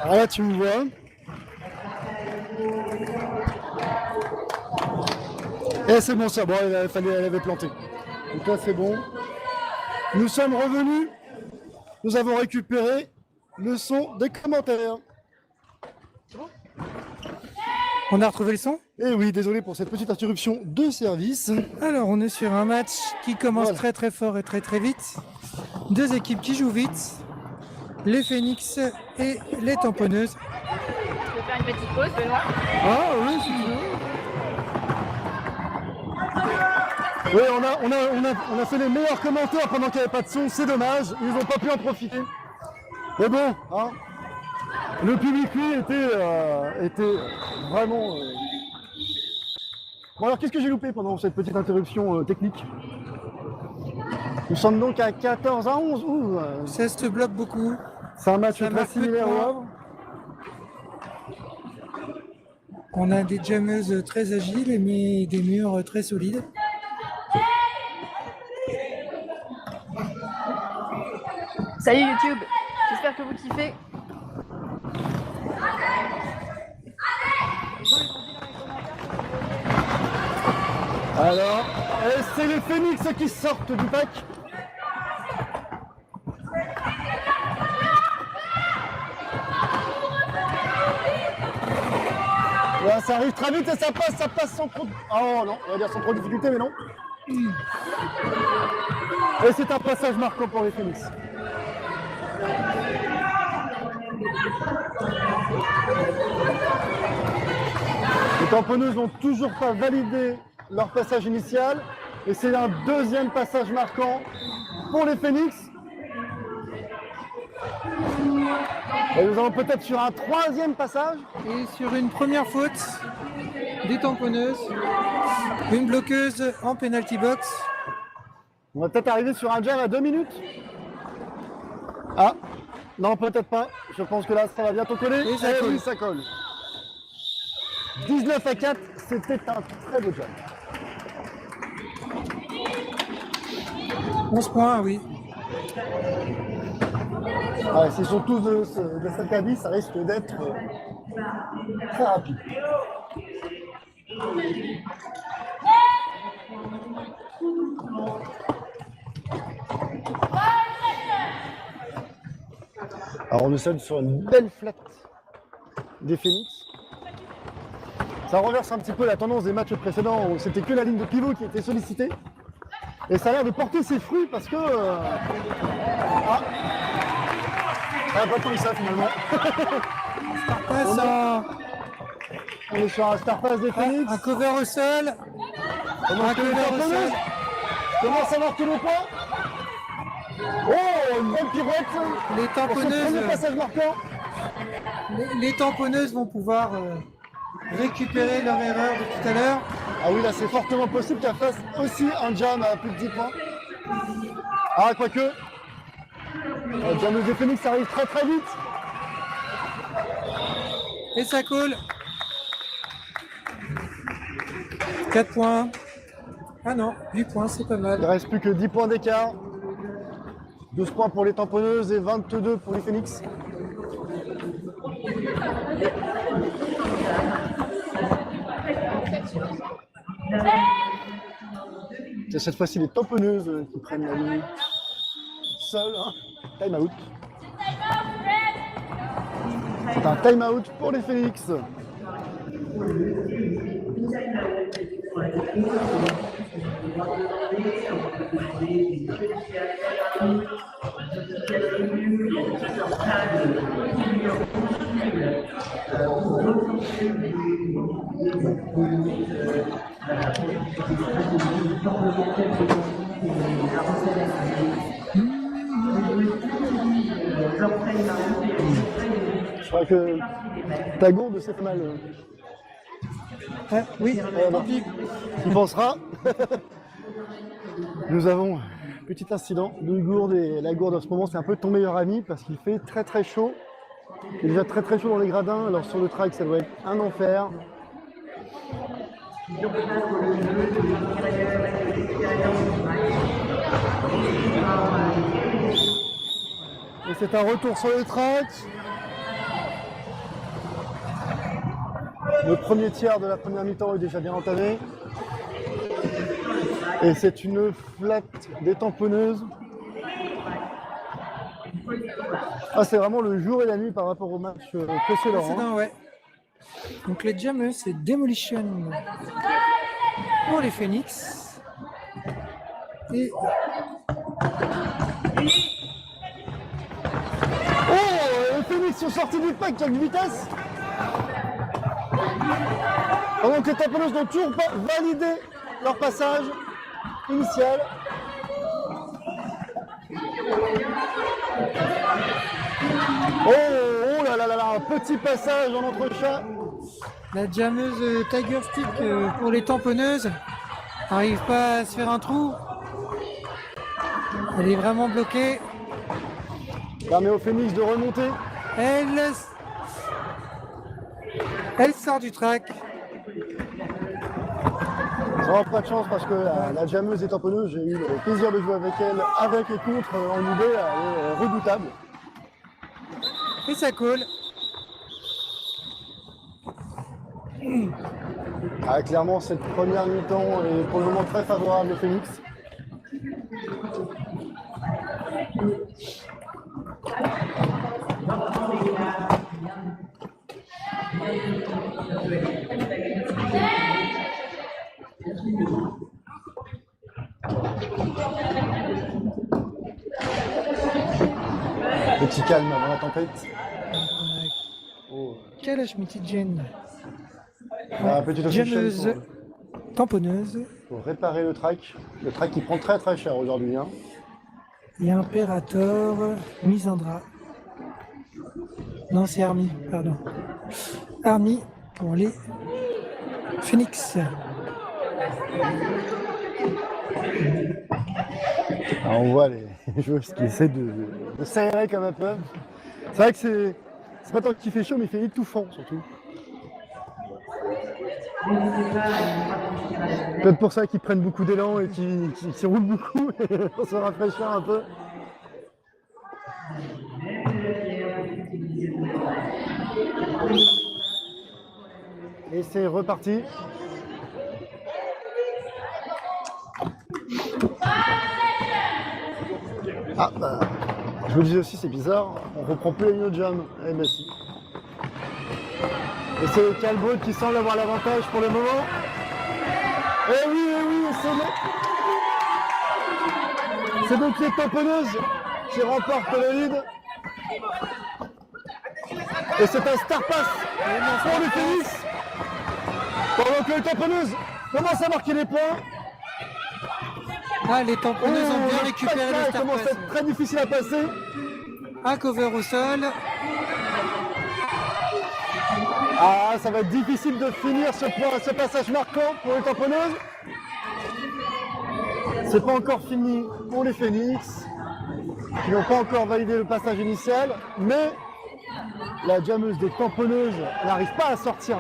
Alors là, tu me vois. Et c'est bon ça, bon, elle avait planté. Donc là, c'est bon. Nous sommes revenus. Nous avons récupéré le son des commentaires. On a retrouvé le son? Et oui, désolé pour cette petite interruption de service. Alors, on est sur un match qui commence Voilà. très très fort et très très vite. Deux équipes qui jouent vite. Les Phoenix et les Tamponneuses. Tu veux faire une petite pause, Benoît? Ah oui, si tu veux. Oui, on a fait les meilleurs commentaires pendant qu'il n'y avait pas de son, c'est dommage, ils n'ont pas pu en profiter. Mais bon, hein, le public, lui, était vraiment... Bon alors, qu'est-ce que j'ai loupé pendant cette petite interruption technique? Nous sommes donc à 14 à 11. Ouh, Ça se bloque beaucoup. c'est un match Ça très marque peu de similaire au points. Havre. On a des jammeuses très agiles mais des murs très solides. Salut YouTube, j'espère que vous kiffez. Alors, c'est les Phoenix qui sortent du pack. Là, ça arrive très vite et ça passe sans trop de... Oh non, on va dire sans trop de difficulté, mais non. Et c'est un passage marquant pour les Phoenix. Les Tamponneuses n'ont toujours pas validé leur passage initial et c'est un deuxième passage marquant pour les Phoenix. Et nous allons peut-être sur un troisième passage. Et sur une première faute des Tamponneuses, une bloqueuse en penalty box. On va peut-être arriver sur un jam à 2 minutes. Ah, non, peut-être pas. Je pense que là, ça va bientôt coller. Et ça colle. Oui, ça colle. 19 à 4, c'était un très beau jam. 11 points, oui. Ouais, s'ils sont tous de cette cabine, ça risque d'être très rapide. Alors nous sommes sur une belle flat des Phoenix. Ça renverse un petit peu la tendance des matchs précédents où c'était que la ligne de pivot qui était sollicitée. Et ça a l'air de porter ses fruits parce que... Ah, pas tant que ça finalement. On est sur un star pass des Phoenix. Un cover au sol. Un cover au sol. Comment ça marque le point? Oh, une bonne pirouette. Les Pour ce Tamponneuses, premier passage marquant. les Tamponneuses vont pouvoir récupérer leur erreur de tout à l'heure. Ah oui, là c'est fortement possible qu'elle fasse aussi un jam à plus de 10 points. Ah, quoique. Le jam des Phoenix arrive très très vite. Et ça colle. 4 points. Ah non, 8 points, c'est pas Il ne mal. reste plus que 10 points d'écart. 12 points pour les Tamponneuses et 22 pour les Phoenix. C'est cette fois-ci les Tamponneuses qui prennent la ligne seules. Hein. Time out. C'est un time out pour les Phoenix. Je crois que ta gourde s'est fait mal. Ah, oui, Bon. tant pis. Tu penseras. Nous avons un petit incident de gourde et la gourde en ce moment c'est un peu ton meilleur ami parce qu'il fait très très chaud. Il est déjà très très chaud dans les gradins, alors sur le track ça doit être un enfer. Et c'est un retour sur le track. Le premier tiers de la première mi-temps est déjà bien entamé. Et c'est une flat détamponneuse. Ah, c'est vraiment le jour et la nuit par rapport au match précédent. Précédent, ouais. Donc les Jammers, c'est Demolition pour les Phoenix. Et Oh, les Phoenix sont sortis du pack avec vitesse. Pendant que les tamponneuses n'ont toujours pas validé leur passage initial. Oh là là là là, un petit passage en entrechat. la jammeuse Tiger Stick pour les tamponneuses n'arrive pas à se faire un trou. Elle est vraiment bloquée. Permet au Phoenix de remonter. Elle sort du track. Ça n'aura pas de chance parce que la jammeuse et tamponneuse, j'ai eu le plaisir de jouer avec elle, avec et contre en UB, elle est redoutable. Et ça colle. Ah, clairement, cette première mi-temps est pour le moment très favorable au Phoenix. Petit calme avant la tempête. Oh. Kalashmiti Jen, Un petit jammeuse, tamponneuse. pour réparer le track. Le track qui prend très très cher aujourd'hui. Hein. Et Imperator, Misandra. Non, c'est Army, pardon. Army pour les Phoenix. Alors, on voit les joueuses qui essaient de s'aérer comme elles peuvent. C'est vrai que c'est pas tant qu'il fait chaud, mais il fait étouffant surtout. Peut-être pour ça qu'ils prennent beaucoup d'élan et qu'ils s'y roulent beaucoup pour se rafraîchir un peu. Et c'est reparti. Ah bah, je vous le disais aussi, c'est bizarre, on reprend plus la ligne de jam. Eh ben si. Et c'est Calbot qui semble avoir l'avantage pour le moment. Eh oui, c'est donc les tamponneuses qui remportent le lead. Et c'est un star pass pour le Phoenix. Pendant que les tamponneuses commencent à marquer les points. Ah, les tamponneuses ont bien récupéré le Ça star commence à pass. être très difficile à passer. Un cover au sol. Ah, ça va être difficile de finir ce passage marquant pour les tamponneuses. C'est pas encore fini pour les Phoenix, qui n'ont pas encore validé le passage initial, mais la jammeuse des tamponneuses n'arrive pas à sortir.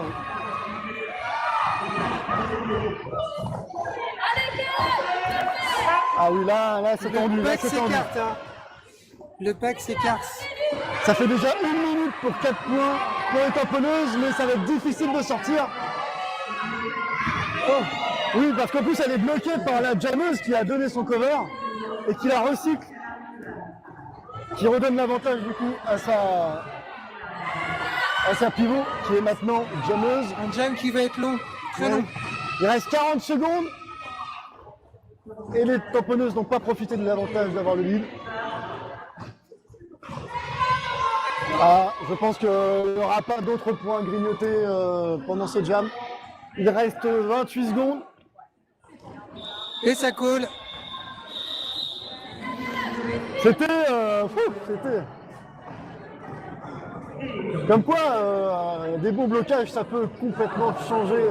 Ah oui, là c'est tendu, Le là pack c'est tendu. s'écarte. Hein. Le pack s'écarte. Ça fait déjà 1 minute pour 4 points pour les tamponneuses, mais ça va être difficile de sortir. Oh. Oui, parce qu'en plus elle est bloquée par la jammeuse qui a donné son cover et qui la recycle, qui redonne l'avantage du coup à sa pivot qui est maintenant jammeuse. Un jam qui va être long, très long. Il reste 40 secondes et les tamponneuses n'ont pas profité de l'avantage d'avoir le lead. Ah, je pense qu'il n'y aura pas d'autres points grignotés pendant ce jam. Il reste 28 secondes. Et ça colle. C'était... Comme quoi, des bons blocages, ça peut complètement changer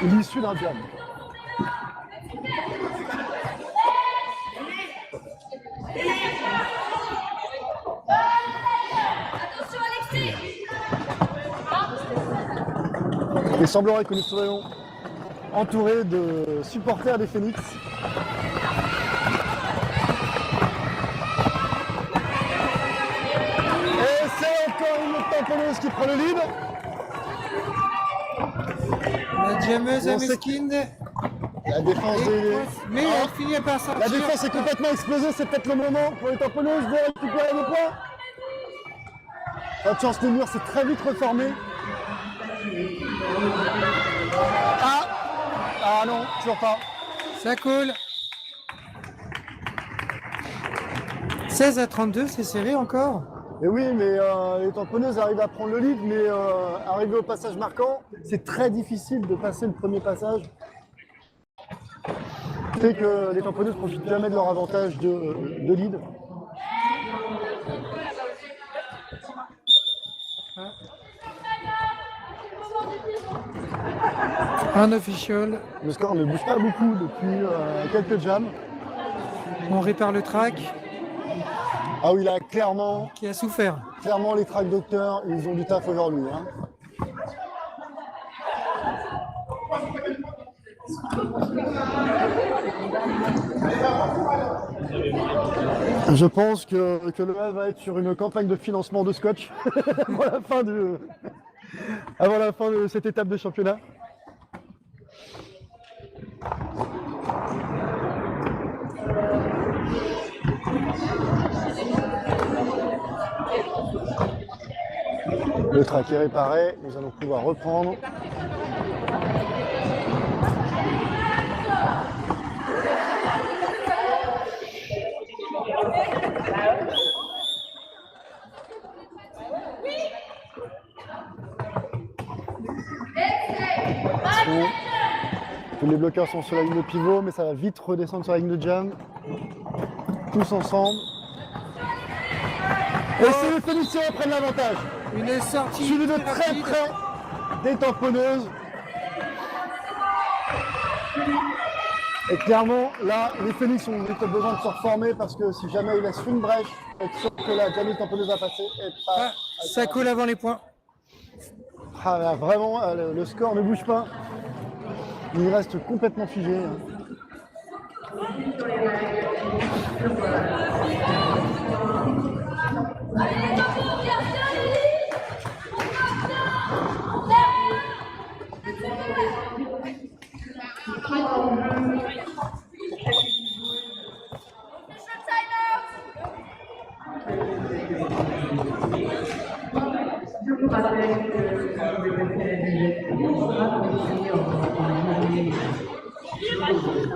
l'issue d'un jam. Il semblerait que nous serions entourés de supporters des Phoenix. tamponneuse qui prend le lead. La jammeuse On sait Ameskine. La défense des... Mais elle finit par sortir. La défense est complètement explosée, c'est peut-être le moment pour les tamponneuses de récupérer des points. Pas de chance, le mur s'est très vite reformé. Ah non, toujours pas. Ça coule. 16-32, c'est serré encore. Et oui, mais les tamponneuses arrivent à prendre le lead, mais arriver au passage marquant, c'est très difficile de passer le premier passage. C'est que les tamponneuses ne profitent jamais de leur avantage de lead. Un official. Le score ne bouge pas beaucoup depuis quelques jams. On répare le track Ah oui, là, clairement qui a souffert. les track docteurs, ils ont du taf aujourd'hui. Hein. Je pense que le A va être sur une campagne de financement de scotch avant la fin de cette étape de championnat. Le track est réparé, nous allons pouvoir reprendre. Tous les bloqueurs sont sur la ligne de pivot, mais ça va vite redescendre sur la ligne de jam. Tous ensemble. Et c'est les Phéniciens qui prennent l'avantage. Une sortie Suivi de très rapide. près des tamponneuses. Et clairement, là, les Phoenix ont besoin de se reformer parce que si jamais ils laissent une brèche, être sûr que la jamie tamponneuse va passer. Ah, ça coule avant les points. Ah, là, vraiment, le score ne bouge pas. Il reste complètement figé.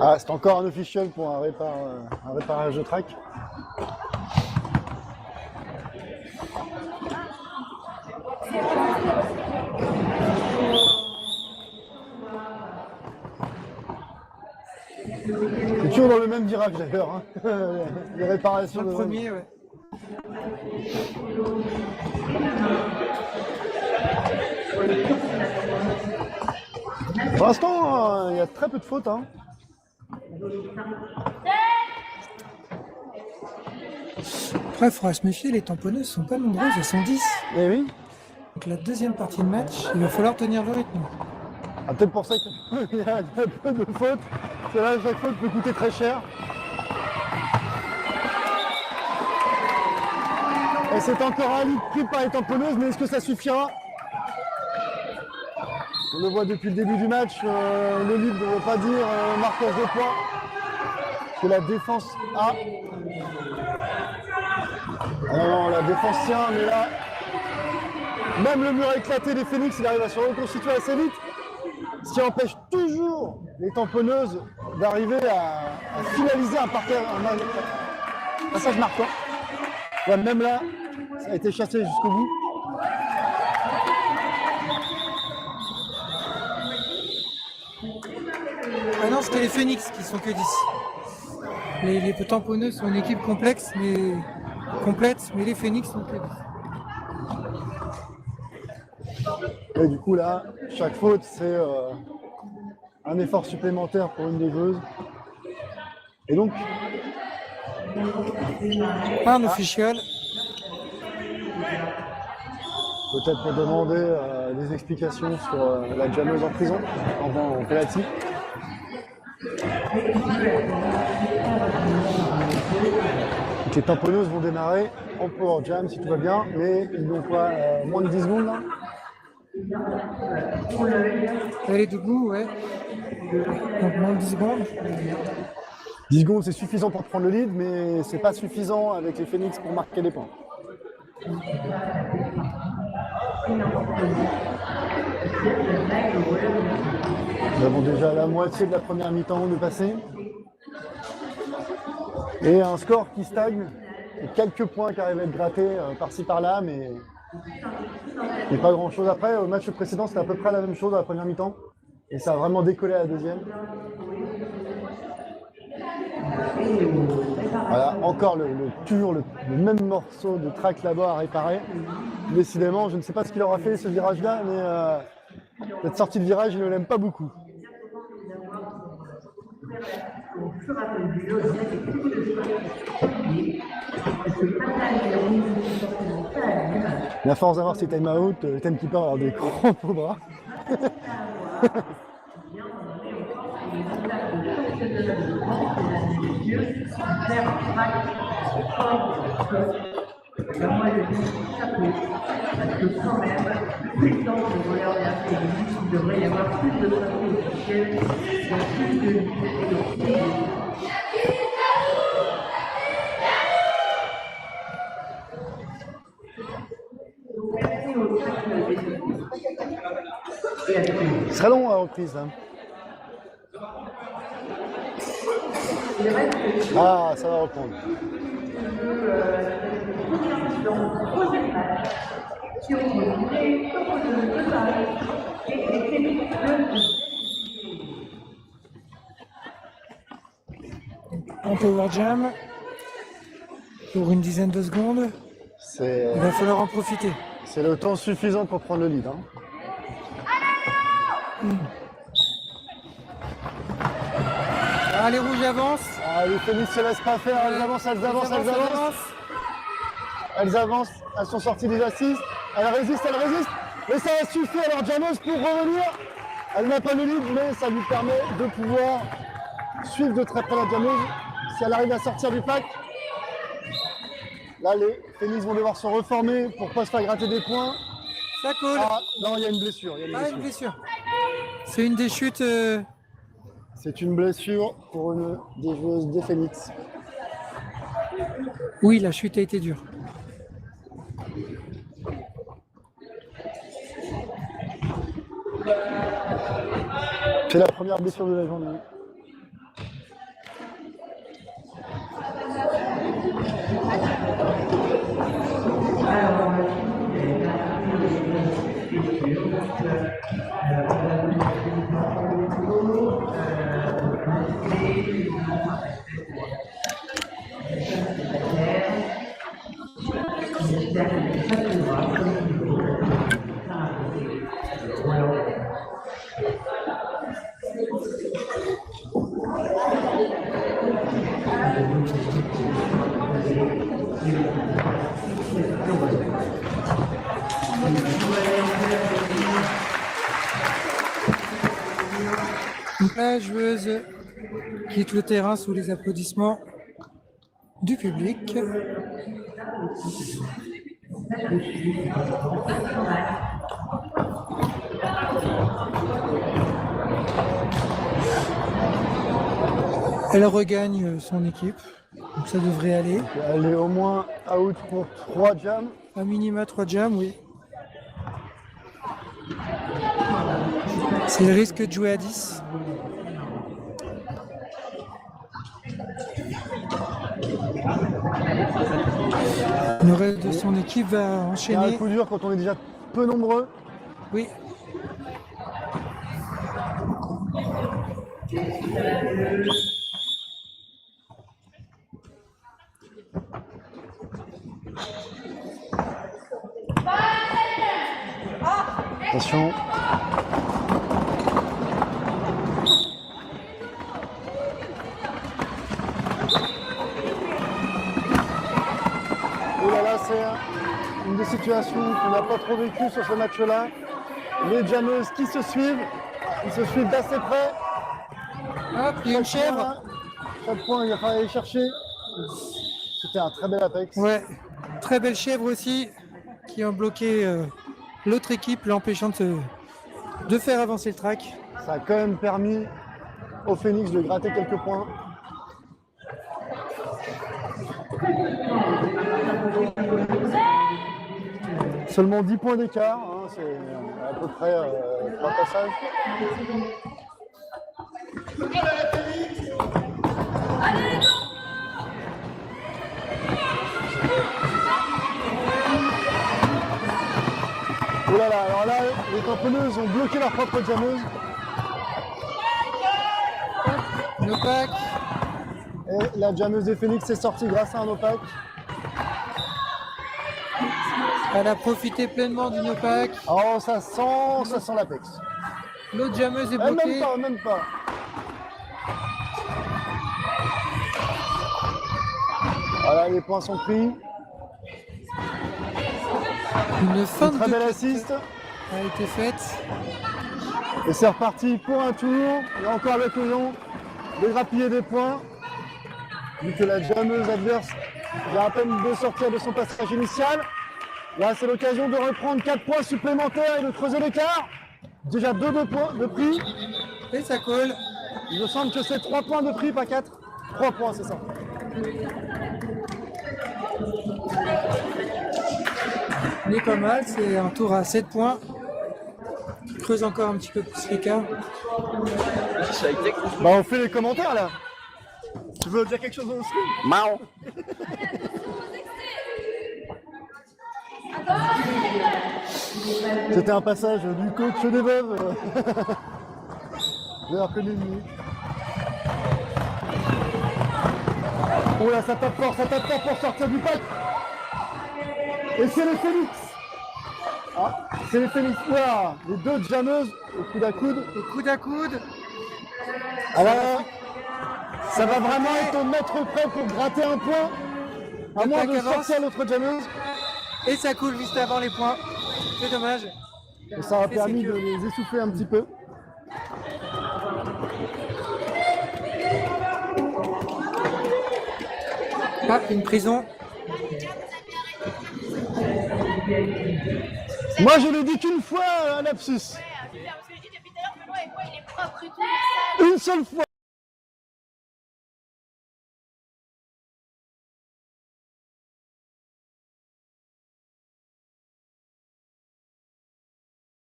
Ah, c'est encore un officiel pour un réparage de track. C'est toujours dans le même virage d'ailleurs, hein. Les réparations. Le premier, ouais. Pour l'instant, il y a très peu de fautes. Hein. Après, il faudra se méfier, les tamponneuses sont pas nombreuses, elles sont 10. Eh oui. Donc la deuxième partie de match, il va falloir tenir le rythme. Ah, peut-être pour ça qu'il y a peu de fautes. C'est là, chaque faute peut coûter très cher. Et c'est encore un lead pris par les tamponneuses, mais est-ce que ça suffira? On le voit depuis le début du match, le lead ne veut pas dire marquage de points. Que la défense a. Ah non, la défense tient, mais là, même le mur éclaté des Phoenix, il arrive à se reconstituer assez vite. Ce qui empêche toujours les tamponneuses d'arriver à finaliser un passage marquant. Ouais, même là, ça a été chassé jusqu'au bout. Ah non, c'était les Phoenix qui sont que 10. Les tamponneuses sont une équipe complexe, mais complète, mais les Phoenix sont que 10. Et du coup là, chaque faute c'est un effort supplémentaire pour une des joueuses. Et donc, Un official. peut-être pour demander des explications sur la jammeuse en prison, en penalty. Ok, Les tamponneuses vont démarrer en power jam si tout va bien, mais ils n'ont pas moins de 10 secondes là. Elle est debout, ouais. Donc moins de 10 secondes. 10 secondes c'est suffisant pour prendre le lead, mais c'est pas suffisant avec les Phoenix pour marquer des points. Nous avons déjà la moitié de la première mi-temps de passé. Et un score qui stagne, et quelques points qui arrivent à être grattés par-ci par-là, mais pas grand-chose. Après, au match précédent, c'était à peu près la même chose à la première mi-temps. Et ça a vraiment décollé à la deuxième. Voilà, encore toujours le même morceau de track là-bas à réparer. Décidément, je ne sais pas ce qu'il aura fait ce virage-là, mais cette sortie de virage, il ne l'aime pas beaucoup. Mais à force d'avoir ces time-out, le timekeeper va avoir des crampes au bras. Ce serait long à la reprise. Hein. Ah, ça va reprendre. En power jam, pour une dizaine de secondes, il va falloir en profiter. C'est le temps suffisant pour prendre le lead. Hein. Ah, les rouges avancent. Ah, les Phoenix ne se laissent pas faire, elles avancent. Elles avancent, elles sont sorties des assises, elles résistent, mais ça va suffire alors Janos pour revenir. Elle n'a pas le lead, mais ça lui permet de pouvoir suivre de très près la Janos si elle arrive à sortir du pack. Là, les Phoenix vont devoir se reformer pour ne pas se faire gratter des points. Ça colle. Ah, non, il y a une blessure. Une blessure. C'est une des chutes. C'est une blessure pour une des joueuses des Phoenix. Oui, la chute a été dure. C'est la première blessure de la journée. Donc la joueuse quitte le terrain sous les applaudissements du public. Elle regagne son équipe, donc ça devrait aller. Elle est au moins out pour 3 jams. À minima 3 jams, oui. C'est le risque de jouer à 10. Le reste de son équipe va C'est un enchaîner. coup dur quand on est déjà peu nombreux. Oui. Attention. Oh là là, c'est une des situations qu'on n'a pas trop vécues sur ce match-là. Les jameuses qui se suivent, ils se suivent d'assez près. Hop, il y a une chèvre. Chaque point, il va falloir aller chercher. c'était un très bel Apex. Ouais, très belle chèvre aussi, qui ont bloqué l'autre équipe, l'empêchant de faire avancer le track. Ça a quand même permis au Phoenix de gratter quelques points. Seulement 10 points d'écart, hein, c'est à peu près 3 passages. Oh là là, alors là, les tamponneuses ont bloqué leur propre jammeuse. Nopak, Et la jammeuse des Phoenix est sortie grâce à un opaque. elle a profité pleinement du Nopak. Oh, ça sent l'Apex. L'autre jammeuse est Même bloquée. pas, même pas. Voilà, les points sont pris. Une feinte Très de bel kick assist. a été faite. Et c'est reparti pour un tour. Et encore l'occasion de grappiller des points. Vu que la jammeuse adverse vient à peine de sortir de son passage initial. Là, c'est l'occasion de reprendre 4 points supplémentaires et de creuser l'écart. Déjà 2 points de prix. Et ça colle. Il me semble que c'est 3 points de prix, pas 4. 3 points, c'est ça. On est pas mal, c'est un tour à 7 points. On creuse encore un petit peu plus l'écart. Bah, on fait les commentaires là. Tu veux dire quelque chose au stream? Mao. C'était un passage du coach des veuves. J'ai reconnu lui. Oh là, ça tape fort pour sortir du pack. Et c'est les Phoenix. Ah, c'est les Phoenix. Ouah, les deux jammeuses au coude à coude. Au coude à coude. Alors, ça va vraiment être au mètre près pour gratter un point. À Le moins pack de avance. sortir l'autre jammeuse. Et ça coule juste avant les points. C'est dommage. Et ça a Et permis c'est de que- les essouffler un petit peu. Ah, une prison. Moi, je l'ai dit qu'une fois, un lapsus. Parce que je dis depuis tout à l'heure, Benoît, et quoi, il est propre et tout, il est sale. Une seule fois.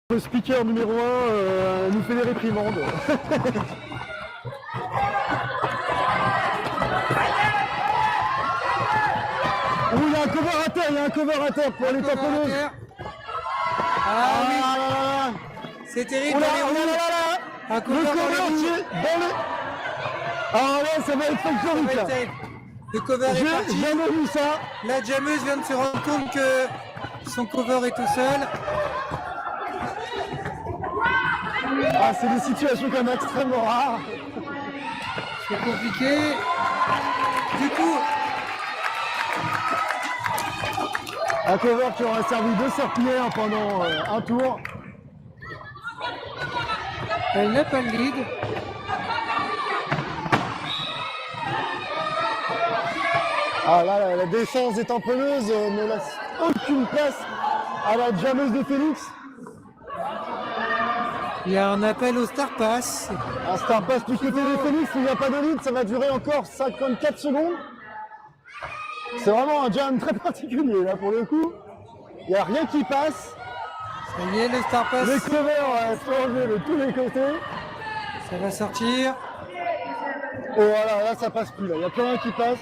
Le speaker numéro 1 nous fait des réprimandes. Oh, il y a un cover à terre, pour les Cover à taponneuses. terre. Ah Ah oui, là là là. c'est terrible. Oh là dans les là roues. là là. Un Le cover dans les cover roues. qui est dans les... Ah là, ça va être folklorique là. Le cover est J'ai parti. jamais vu ça. La jammeuse vient de se rendre compte que son cover est tout seul. Ah, c'est des situations quand même extrêmement rares. C'est compliqué. Du coup, Un cover qui aura servi de serpillière pendant un tour. elle n'a pas le lead. Ah là, la défense des tamponneuses ne laisse aucune place à la jammeuse de Phoenix. Il y a un appel au Star Pass. Un star pass du côté des Phoenix, il n'y a pas de lead, ça va durer encore 54 secondes. C'est vraiment un jam très particulier là pour le coup. Il n'y a rien qui passe. Ça y est, le Star Pass, Les covers sont enlevés de tous les côtés. ça va sortir. Et voilà, là ça passe plus, là. Il n'y a plus rien qui passe.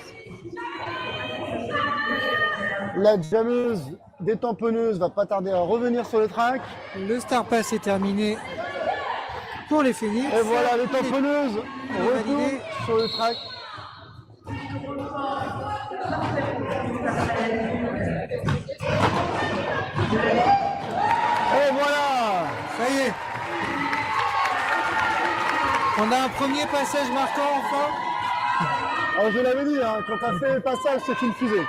La jammeuse des tamponneuses va pas tarder à revenir sur le track. Le Star Pass est terminé pour les Phoenix. Et voilà, les tamponneuses est retournent validé. sur le track. Et voilà. Ça y est. On a un premier passage marquant enfin. Alors je l'avais dit, hein, quand t'as fait le passage, c'est une fusée.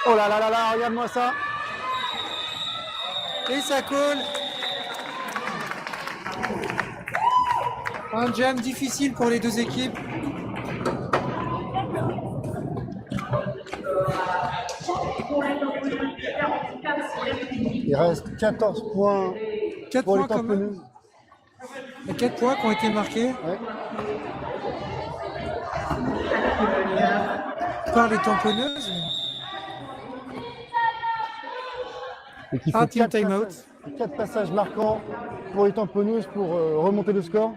Oh là là là là, regarde-moi ça. Et ça colle. Un jam difficile pour les deux équipes. Il reste 14 points 4 pour les points quand même. tamponneuses. Il y a 4 points qui ont été marqués Ouais. par les tamponneuses. Et qu'il faut Un team 4 time-out. passages, 4 passages marquants pour les tamponneuses pour remonter le score.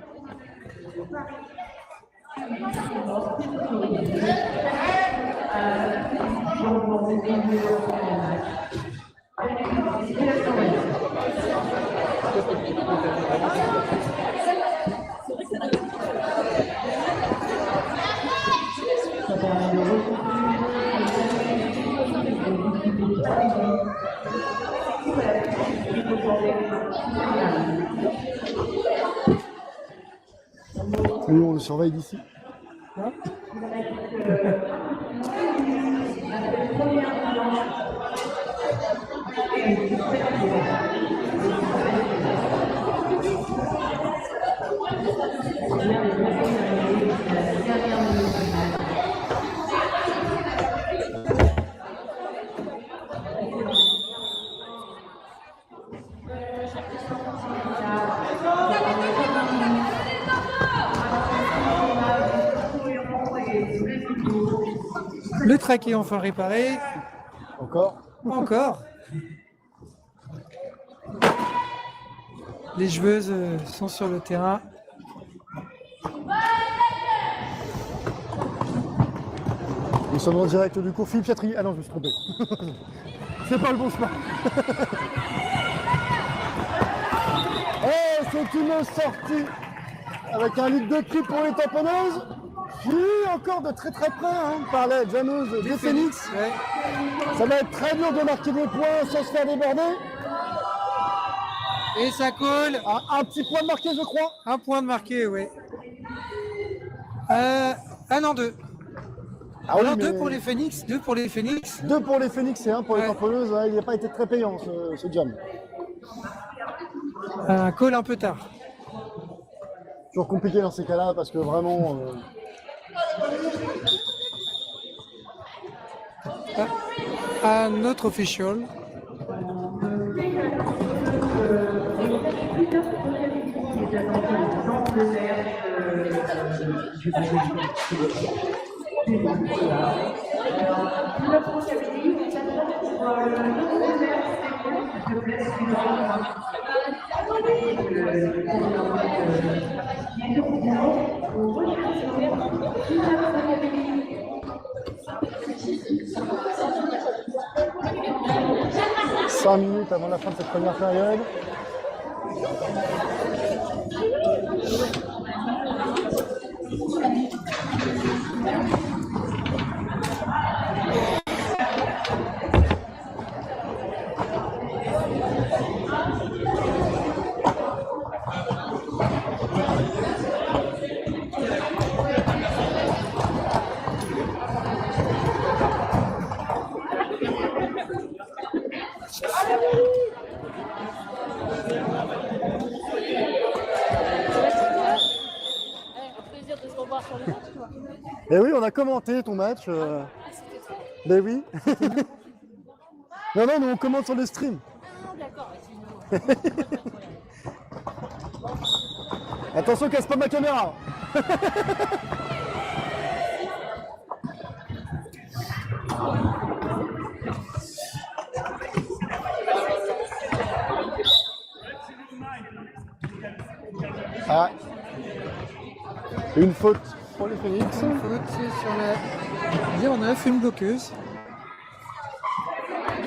Nous, on le surveille d'ici. Le track est enfin réparé. Encore. Encore. Les joueuses sont sur le terrain. Nous sommes en direct du cours Philippe Chatrier. Ah non, je me suis trompé. C'est pas le bon chemin. Et c'est une sortie avec un litre de cul pour les tamponneuses. Puis encore de très très près, hein, par la Janeuse de Phoenix. Ouais. Ça va être très dur de marquer des points sans se faire déborder. Et ça colle. Un petit point de marqué, je crois. Un point de marqué, oui. Non, 2. Ah oui, Alors, mais 2 pour les Phoenix. 2 pour les Phoenix. 2 pour les Phoenix et 1 pour les Ouais. tamponneuses. Ouais, il n'a pas été très payant ce jam. Un call un peu tard. Toujours compliqué dans ces cas-là parce que vraiment. Un autre official. Cinq minutes avant la fin de cette première période. Eh oui, on a commenté ton match. Ben oui. Non, nous on commente sur le stream. Attention, casse pas ma caméra. Ah. Une faute pour les Phoenix. Faute sur la 09, une bloqueuse.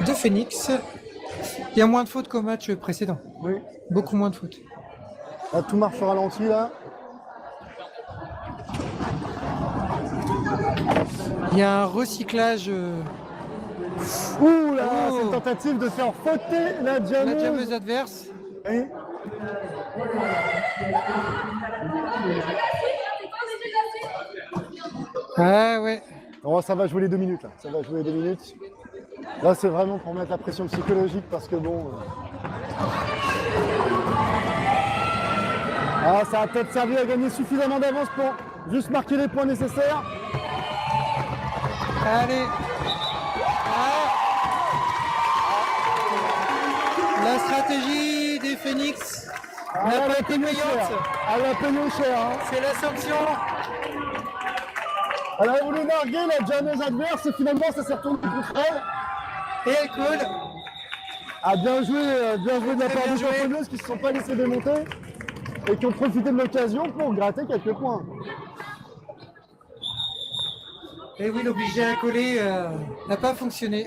De Phoenix. Il y a moins de fautes qu'au match précédent. Oui. Beaucoup moins de fautes. Ah, tout marche au ralenti là. Il y a un recyclage. Ouh là, Oh. c'est une tentative de faire fauter la La jammeuse. jammeuse adverse. Oui. Ah ouais. Oh, ça va jouer les 2 minutes là. Ça va jouer les 2 minutes. Là, c'est vraiment pour mettre la pression psychologique parce que bon. Ah, ça a peut-être servi à gagner suffisamment d'avance pour juste marquer les points nécessaires. Allez. Ah. La stratégie des Phoenix n'a pas été payante. Elle a payé cher. Hein. C'est la sanction. Elle a voulu narguer la jammeuse adverse et finalement ça s'est retourné contre elle. Et elle coule. Ah, bien joué de la Très part bien des joué. championneuses qui ne se sont pas laissées démonter et qui ont profité de l'occasion pour gratter quelques points. Et oui, l'obligé à coller n'a pas fonctionné.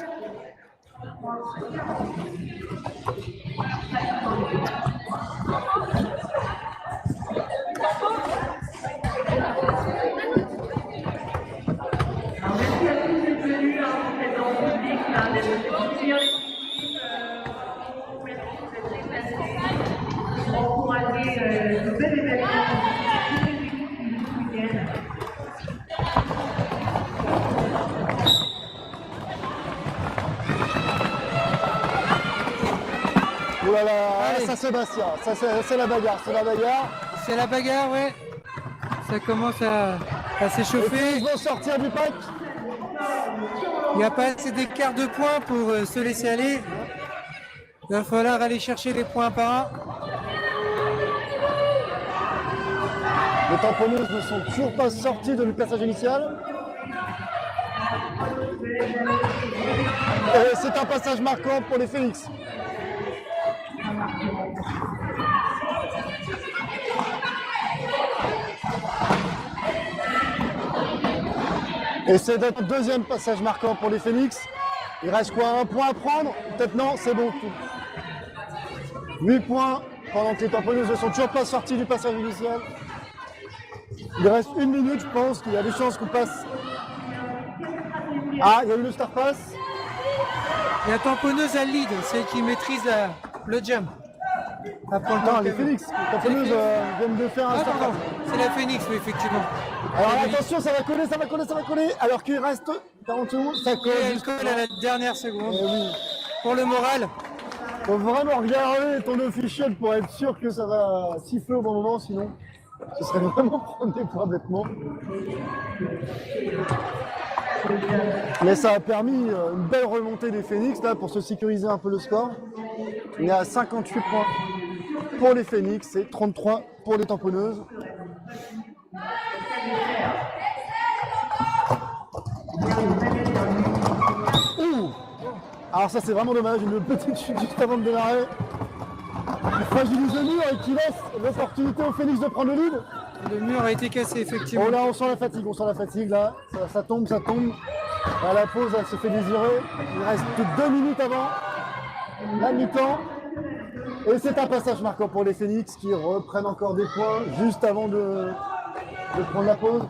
Oh là là, Allez. ça Sébastien, ça c'est la bagarre, c'est la bagarre. C'est la bagarre, ouais. Ça commence à Les s'échauffer. Phoenix vont sortir du pack. Il n'y a pas assez d'écart de points pour se laisser aller. Il va falloir aller chercher les points par un. Les tamponneuses ne sont toujours pas sorties de le passage initial. Et c'est un passage marquant pour les Phoenix. Et c'est notre deuxième passage marquant pour les Phoenix. Il reste quoi, un point à prendre? Peut-être non, c'est bon. 8 points pendant que les tamponneuses ne sont toujours pas sorties du passage initial. Il reste 1 minute, je pense qu'il y a des chances qu'on passe. Ah, il y a eu le star pass. La tamponneuse à lead, celle qui maîtrise le jump. Après le Non, temps les qu'elle- Phoenix, les tamponneuses viennent de faire un Ah, star pardon, pass. c'est la Phoenix, oui, effectivement. Alors Et oui. attention, ça va coller, ça va coller, ça va coller. Alors qu'il reste 40 secondes, ça colle. Et elle justement. colle à la dernière seconde. Eh oui. Pour le moral, Faut vraiment regarder ton officiel pour être sûr que ça va siffler au bon moment, sinon ce serait vraiment prendre des points bêtement. Mais ça a permis une belle remontée des Phoenix là pour se sécuriser un peu le score. On est à 58 points pour les Phoenix et 33 pour les tamponneuses. Ouh. Alors ça c'est vraiment dommage, une petite chute juste avant de démarrer. Qui fragilise le mur et qui laisse l'opportunité aux Phoenix de prendre le lead. le mur a été cassé, effectivement. Oh là on sent la fatigue là. Ça tombe, ça tombe. À la pause elle se fait désirer. Il reste 2 minutes avant la mi-temps. Et c'est un passage marquant pour les Phoenix qui reprennent encore des points juste avant de prendre la pause.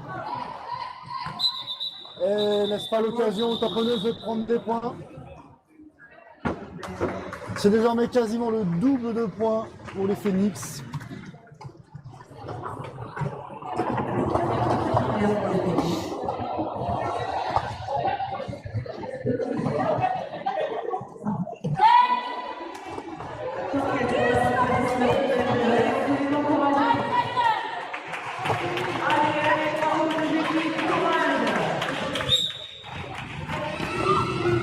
Et laisse pas l'occasion aux tamponneuses de prendre des points. C'est désormais quasiment le double de points pour les Phoenix.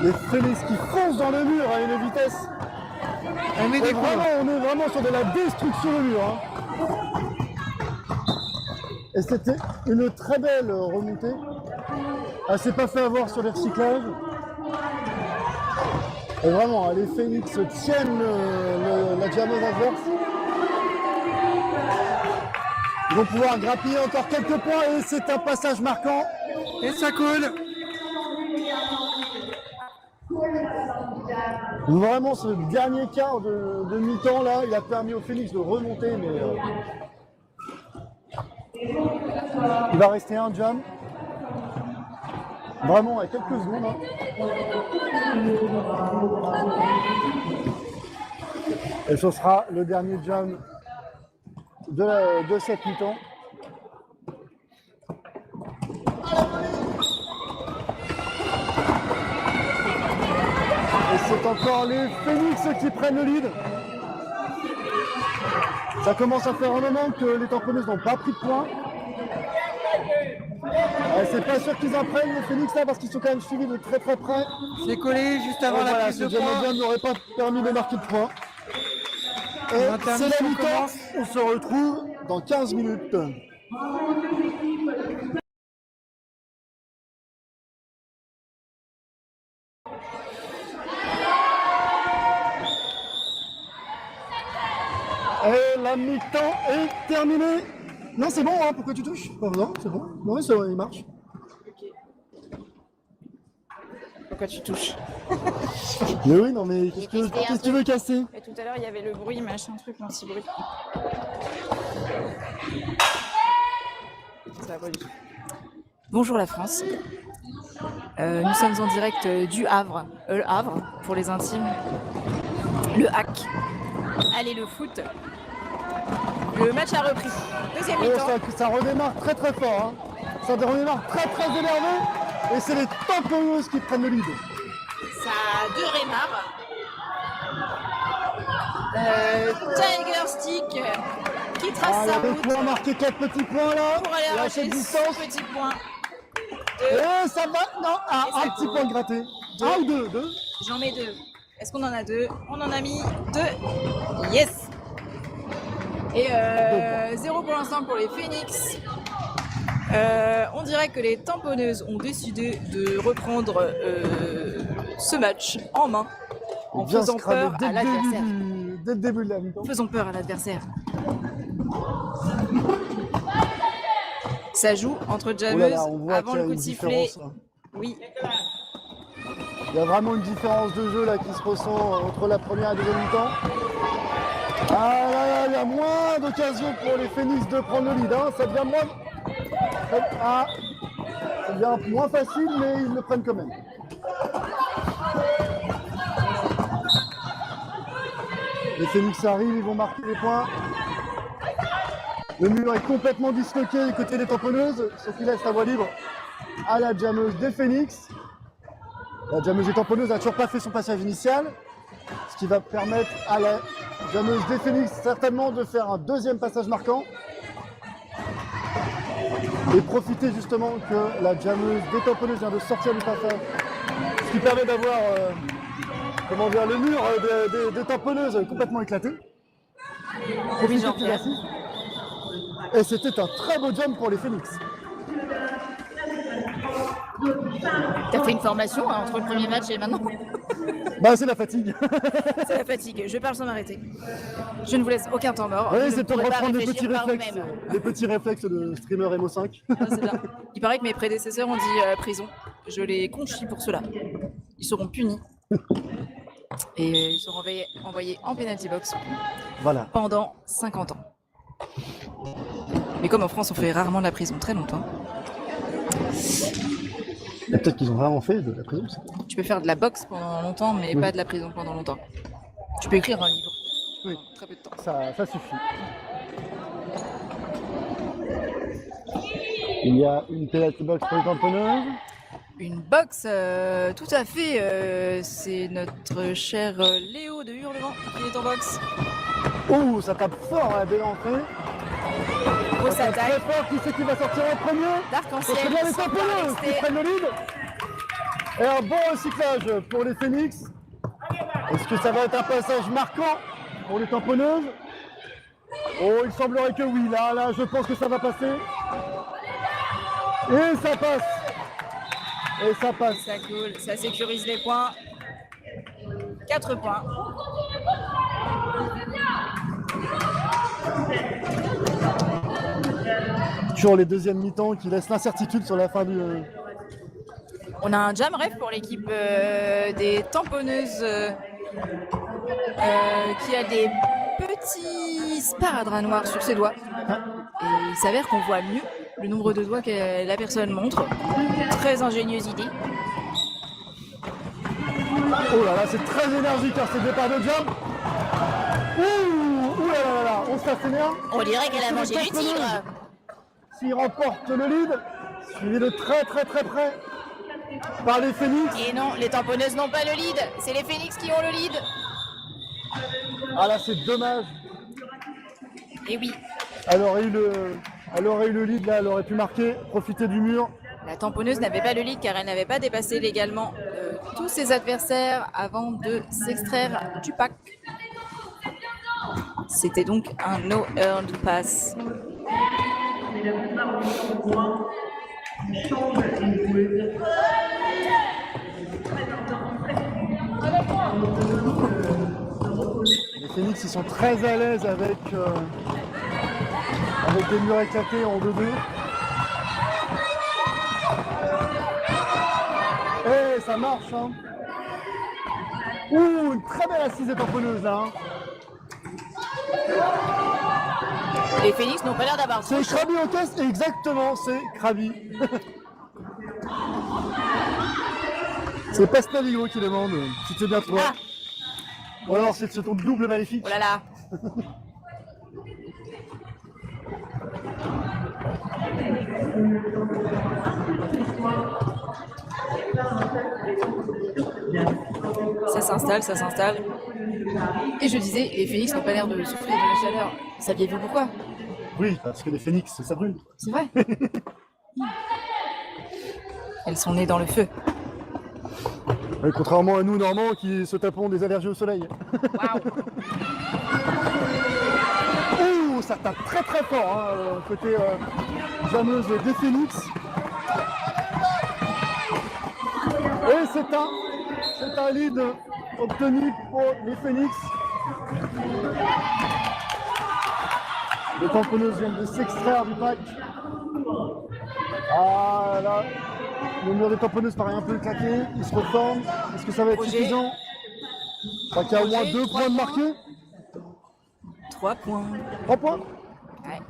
Les Phoenix qui foncent dans le mur à une vitesse. Elle met Et des points. vraiment, on est vraiment sur de la destruction du mur. Hein. Et c'était une très belle remontée. Elle s'est pas fait avoir sur les recyclages. Et vraiment, les Phoenix tiennent la jammeuse adverse. Ils vont pouvoir grappiller encore quelques points et c'est un passage marquant. Et ça coule. Vraiment, ce dernier quart de mi-temps là, il a permis aux Phoenix de remonter, mais il va rester un jam. Vraiment, à quelques secondes. Hein. Et ce sera le dernier jam de cette mi-temps. Et c'est encore les Phoenix qui prennent le lead. Ça commence à faire un moment que les tamponneuses n'ont pas pris de points. C'est pas sûr qu'ils en prennent les Phoenix là parce qu'ils sont quand même suivis de très très près. C'est collé juste avant Et la voilà, prise ce de jam points. n'aurait pas permis de marquer de points. Et L'intermission c'est la mi-temps. commence. On se retrouve dans 15 minutes. Et la mi-temps est terminée. Non, c'est bon, hein, pourquoi tu touches? Pas besoin, c'est bon. Oui, c'est bon, il marche. Pourquoi tu touches? Mais oui, non, mais qu'est-ce que tu veux casser? Et tout à l'heure, il y avait le bruit, machin, truc, anti-bruit. Ça va pas du tout. Bonjour la France. Nous sommes en direct du Havre, le Havre pour les intimes, le hack. Allez le foot. Le match a repris. Deuxième Oh, mi-temps. ça redémarre très très fort. Hein. Ça redémarre très très énervé. Et c'est les tamponneuses qui prennent le lead. Ça a deux rémarres. Tiger Stick qui trace Ah, sa il y a route pour marquer 4 petits points là. pour aller Et à arracher cette son distance. petit point. Et ça va. Non, ah, Et ça un petit court. point gratté. Deux. Un ou deux, deux. J'en mets deux. Est-ce qu'on en a deux? On en a mis deux. Yes. Et 0 pour l'instant pour les Phoenix. On dirait que les tamponneuses ont décidé de reprendre ce match en main en Bien faisant scramé peur à l'adversaire. Dès le début de la mi-temps. Faisons peur à l'adversaire. Ça joue entre Oh là Jameuse là, on voit avant qu'il y a le coup une de sifflet. différence. Là. Oui, Il y a vraiment une différence de jeu là qui se ressent entre la première et la deuxième mi-temps. Ah là là, il y a moins d'occasions pour les Phoenix de prendre le lead. Hein. Ça devient ça devient moins facile, mais ils le prennent quand même. Les Phoenix arrivent, ils vont marquer les points. Le mur est complètement disloqué du côté des tamponneuses, sauf qu'il laisse la voie libre à la jammeuse des Phoenix. La jammeuse des tamponneuses n'a toujours pas fait son passage initial, ce qui va permettre à la jammeuse des Phoenix certainement de faire un deuxième passage marquant et profiter justement que la jammeuse des tamponneuses vient de sortir du passage, ce qui permet d'avoir comment dire, le mur des tamponneuses complètement éclaté. oui, Jean-Pierre. Et c'était un très beau jump pour les Phoenix. T'as fait une formation hein, entre le premier match et maintenant. Bah c'est la fatigue. C'est la fatigue. Je parle sans m'arrêter. Je ne vous laisse aucun temps mort. Oui, Vous c'est ne pour pourrez pas reprendre les réfléchir petits par réflexes, vous-même. les petits réflexes de streamer MO5. Ah, c'est bien. Il paraît que mes prédécesseurs ont dit prison. Je les conchis pour cela. Ils seront punis. Et ils seront envoyés en penalty box Voilà. pendant 50 ans. Mais comme en France on fait rarement de la prison très longtemps, Et peut-être qu'ils ont vraiment fait de la prison. tu peux faire de la boxe pendant longtemps mais Oui. pas de la prison pendant longtemps. Tu peux écrire un livre Oui. pendant très peu de temps. Ça suffit. Il y a une penalty box pour les tamponneuses. Une boxe, tout à fait. C'est notre cher Léo de Hurlevent qui est en boxe. Ouh, ça tape fort à dès l'entrée. Grosse Ça tape très attaque. fort. Qui c'est qui va sortir en premier? D'arc-en-ciel. C'est bien les sans tamponneuses qui rester. prennent le lead. Et un bon recyclage pour les Phoenix. Est-ce que ça va être un passage marquant pour les tamponneuses? Oh, il semblerait que oui. Là, je pense que ça va passer. Et ça passe. Et ça passe. Ça coule, ça sécurise les points. 4 points. Toujours les deuxièmes mi-temps qui laissent l'incertitude sur la fin du. On a un jam ref pour l'équipe des tamponneuses qui a des petits sparadraps noirs sur ses doigts. Et il s'avère qu'on voit mieux le nombre de doigts que la personne montre. Très ingénieuse idée. Oh là là, c'est très énergique hein, ces départs de jump. Ouh là là là, on s'accélère. On dirait qu'elle a mangé du tigre. S'il remporte le lead, suivi de très très très près par les Phoenix. Et non, les tamponneuses n'ont pas le lead. C'est les Phoenix qui ont le lead. Ah là, c'est dommage. Et oui, Elle aurait eu le lead là, elle aurait pu marquer, profiter du mur. la tamponneuse n'avait pas le lead car elle n'avait pas dépassé légalement tous ses adversaires avant de s'extraire du pack. C'était donc un no earned pass. Les Phoenix, ils sont très à l'aise avec des murs éclatés en 2-2. Eh, ça marche, hein. Ouh, une très belle assise des tamponneuses, là. Hein. Les Phoenix n'ont pas l'air d'avoir... C'est Krabi au caisse, exactement, c'est Krabi. C'est Pasnaligo qui demande si c'est bien toi. Ah. Ou alors c'est ton double maléfique. Oh là là. Ça s'installe, ça s'installe. Et je disais, les Phoenix n'ont pas l'air de souffrir de la chaleur. Saviez-vous pourquoi? Oui, parce que les Phoenix, ça brûle. C'est vrai. Elles sont nées dans le feu. Oui, contrairement à nous, Normands, qui se tapons des allergies au soleil. Waouh. Ouh, ça tape très très fort, hein, côté jameuse des Phoenix. Et c'est un lead obtenu pour les Phoenix. Les tamponneuses viennent de s'extraire du pack. Ah là, le mur des tamponneuses paraît un peu claqué, il se reforme. Est-ce que ça va être Projet. suffisant? Je crois qu'il y a au moins Projet, 2 3 points de points. marqués. 3 points. 3 points. Ouais.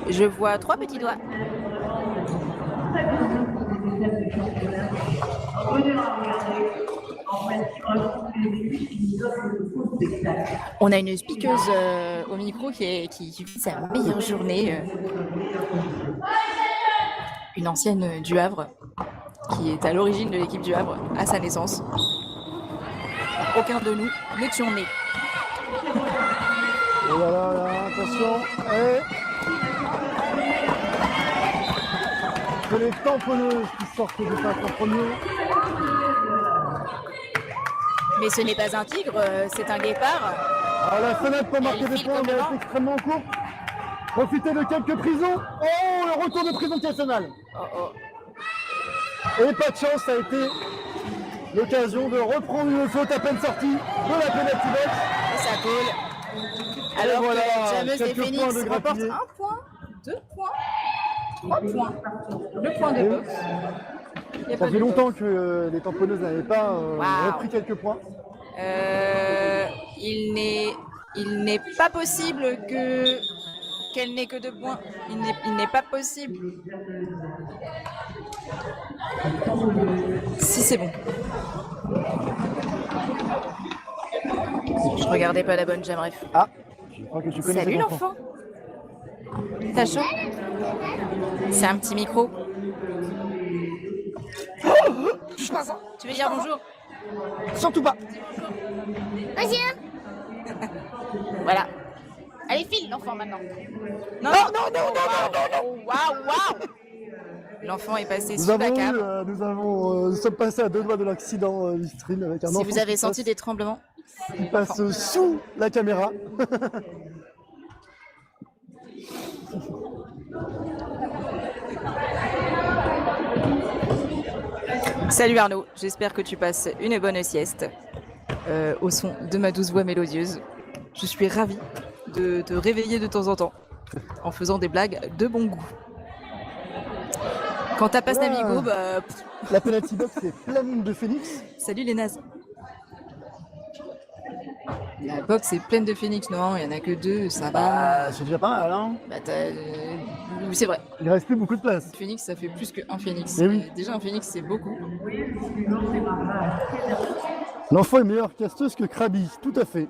Je vois 3 petits doigts. On a une speakeuse au micro qui vit sa meilleure journée. Une ancienne du Havre qui est à l'origine de l'équipe du Havre à sa naissance. Aucun de nous n'étions nés. Et voilà, là, attention. Et... c'est les tamponneuses qui sortent du pack en premier. Mais ce n'est pas un tigre, c'est un guépard. Alors la fenêtre pour marquer des file points comme va le être vent. extrêmement courte. Profitez de quelques prisons. Oh, le retour de prison nationale. Oh oh. Et pas de chance, ça a été l'occasion de reprendre une faute à peine sortie de la penalty box. Et ça colle. Alors voilà, que Jameuse des quelques points Phoenix de remporte grappillé. 1 point, 2 points, 3 points. Le point de Et boxe. Il y a ça pas fait de longtemps que les tamponneuses n'avaient pas Waouh. repris quelques points. Il n'est pas possible qu'elle n'ait que 2 points. Il n'est pas possible. Si c'est bon. Je regardais pas la bonne Jamref. Ah, je crois que tu connais Salut cet enfant. l'enfant. T'as chaud? C'est un petit micro. Tu veux dire bonjour? Surtout pas. Voilà. Allez, file l'enfant maintenant. Non, non. Waouh, waouh. L'enfant est passé Nous sous la avons cave. nous sommes passés à 2 doigts de l'accident du stream avec un enfant. Si vous avez qui senti passe- des tremblements, qui passe sous la caméra. salut Arnaud, j'espère que tu passes une bonne sieste au son de ma douce voix mélodieuse. Je suis ravie de te réveiller de temps en temps en faisant des blagues de bon goût. Quant à Pasnamigo, bah, La penalty box est pleine de Phoenix. salut les nazes. La box est pleine de Phoenix, non, il n'y en a que 2, ça va. Ah, c'est déjà pas mal, hein. Bah, c'est vrai, Il reste plus beaucoup de place. Phoenix ça fait plus qu'un Phoenix. Eh oui. Déjà un Phoenix c'est beaucoup. L'enfant est meilleure casteuse que Krabi, tout à fait.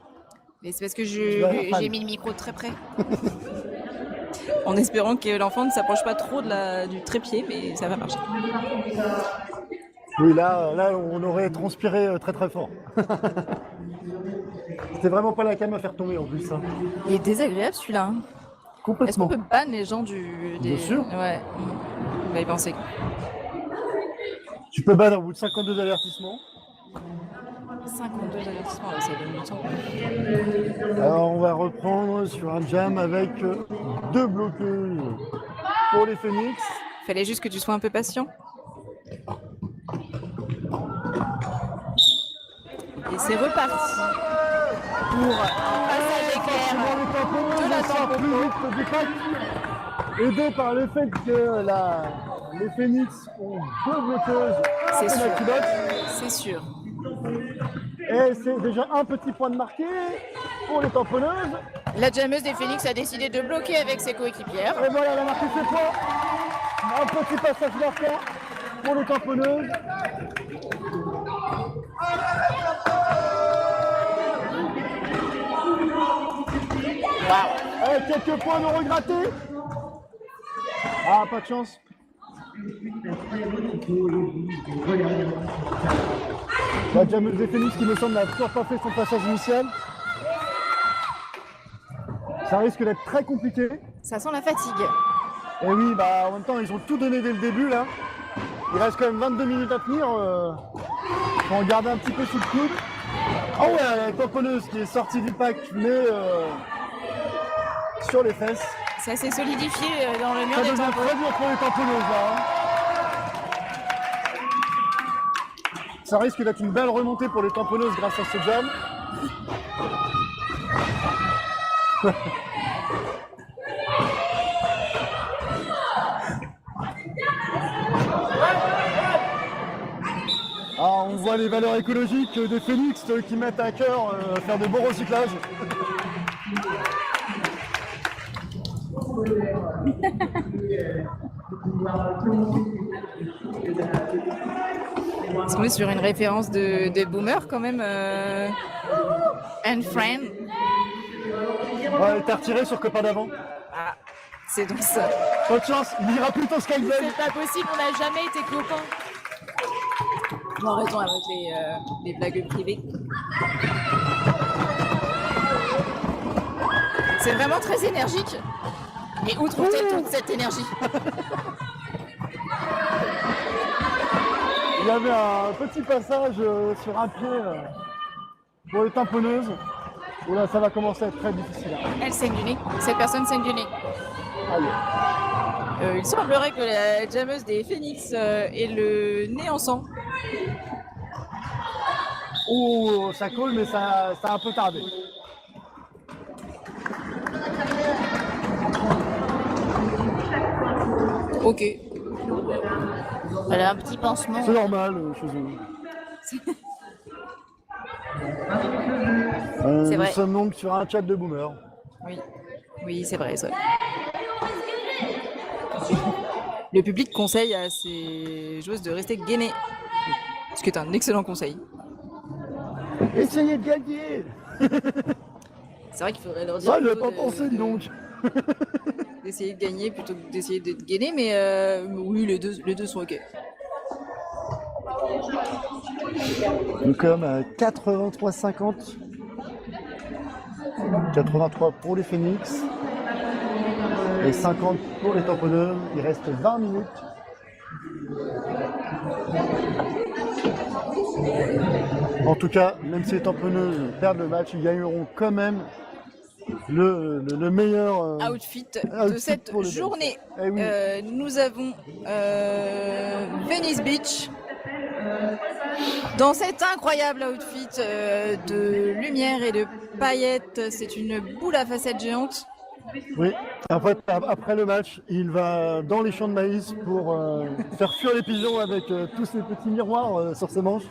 Mais c'est parce que vas avoir mal. j'ai mis le micro de très près. En espérant que l'enfant ne s'approche pas trop du trépied, mais ça va marcher. Oui, là, on aurait transpiré très très fort. C'était vraiment pas la cam à faire tomber en plus. Hein. Il est désagréable celui-là. hein. Est-ce qu'on Complètement. peut ban les gens Bien sûr. Ouais. On va y penser. Tu peux ban au bout de 52 avertissements. 52 avertissements, ouais, ça donne du temps. Alors on va reprendre sur un jam avec 2 bloqueuses pour les Phoenix. Fallait juste que tu sois un peu patient. Et c'est reparti pour un passage éclair de la sort plus vite que du pack, aidé par le fait que les Phoenix ont 2 bloqueuses. C'est sûr. Makibox. C'est sûr. Et c'est déjà un petit point de marqué pour les tamponneuses. La jammeuse des Phoenix a décidé de bloquer avec ses coéquipières. Et voilà, elle a marqué ses points. Un petit passage marquant pour les tamponneuses. Avec quelques points de regrettés. Ah, pas de chance. La jammeuse des Phoenix qui me semble n'a toujours pas fait son passage initial. Ça risque d'être très compliqué. Ça sent la fatigue. Et oui, bah en même temps, ils ont tout donné dès le début là. Il reste quand même 22 minutes à tenir. Faut en garder un petit peu sous le coude. Ah ouais, la tamponneuse qui est sortie du pack, mais sur les fesses. Ça s'est solidifié dans le mur Ça des devient tampons. très dur pour les tamponneuses là. Hein. Ça risque d'être une belle remontée pour les tamponneuses grâce à ce jam. Ah, on voit les valeurs écologiques des Phoenix qui mettent à cœur faire de bons recyclages. Est-ce qu'on est sur une référence de Boomer quand même And Friend. Ouais, elle t'a retiré sur copain d'avant. Ah, c'est donc ça. Pas de chance, il ira plutôt Skybell. C'est pas possible, on n'a jamais été copains. Non, raison avec les blagues privées. C'est vraiment très énergique. Et où trouve-t-elle toute cette énergie? Il y avait un petit passage sur un pied pour les tamponneuses. Oh là, ça va commencer à être très difficile. Elle saigne du nez. Cette personne saigne du nez. Allez. Il semblerait que la jammeuse des Phoenix ait le nez en sang. Oh, ça colle, mais ça a un peu tardé. Ok. Elle a un petit pansement. C'est normal chez eux. C'est Nous vrai. sommes donc sur un chat de boomer. Oui, oui, c'est vrai, ça. Le public conseille à ses joueuses de rester gainées, ce qui est un excellent conseil. Essayez de gagner. C'est vrai qu'il faudrait leur dire Ça, je n'ai plutôt pas pensé donc. d'essayer de gagner plutôt que d'essayer d'être gainé, mais oui, les deux sont ok. Nous sommes à 83-50. 83 pour les Phoenix et 50 pour les tamponneuses. Il reste 20 minutes. En tout cas, même si les tamponneuses perdent le match, ils gagneront quand même le meilleur Outfit de outfit cette pour le journée. dance. Eh oui. Nous avons Venice Beach dans cet incroyable outfit de lumière et de paillettes. C'est une boule à facettes géante. Oui, après le match, il va dans les champs de maïs pour faire fuir les pigeons avec tous ces petits miroirs sur ses manches.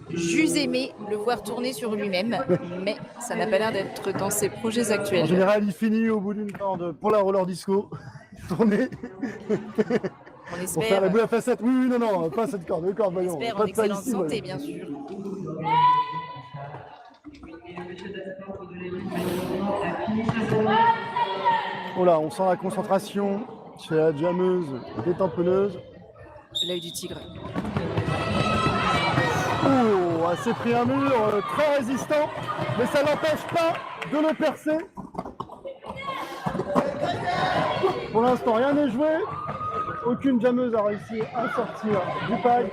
J'eus aimé le voir tourner sur lui-même, mais ça n'a pas l'air d'être dans ses projets En actuels. général, il finit au bout d'une corde pour la roller disco, tourner On pour faire la espère, boule à facettes. Oui, oui, non, pas cette corde, voyons. espère Pas en de ça excellente ici, santé, voilà. bien sûr. Oh là, on sent la concentration chez la jammeuse des tamponneuses. L'œil du tigre. Oh, elle s'est pris un mur très résistant, mais ça n'empêche pas de le percer. Pour l'instant, rien n'est joué. Aucune jammeuse a réussi à sortir du pack.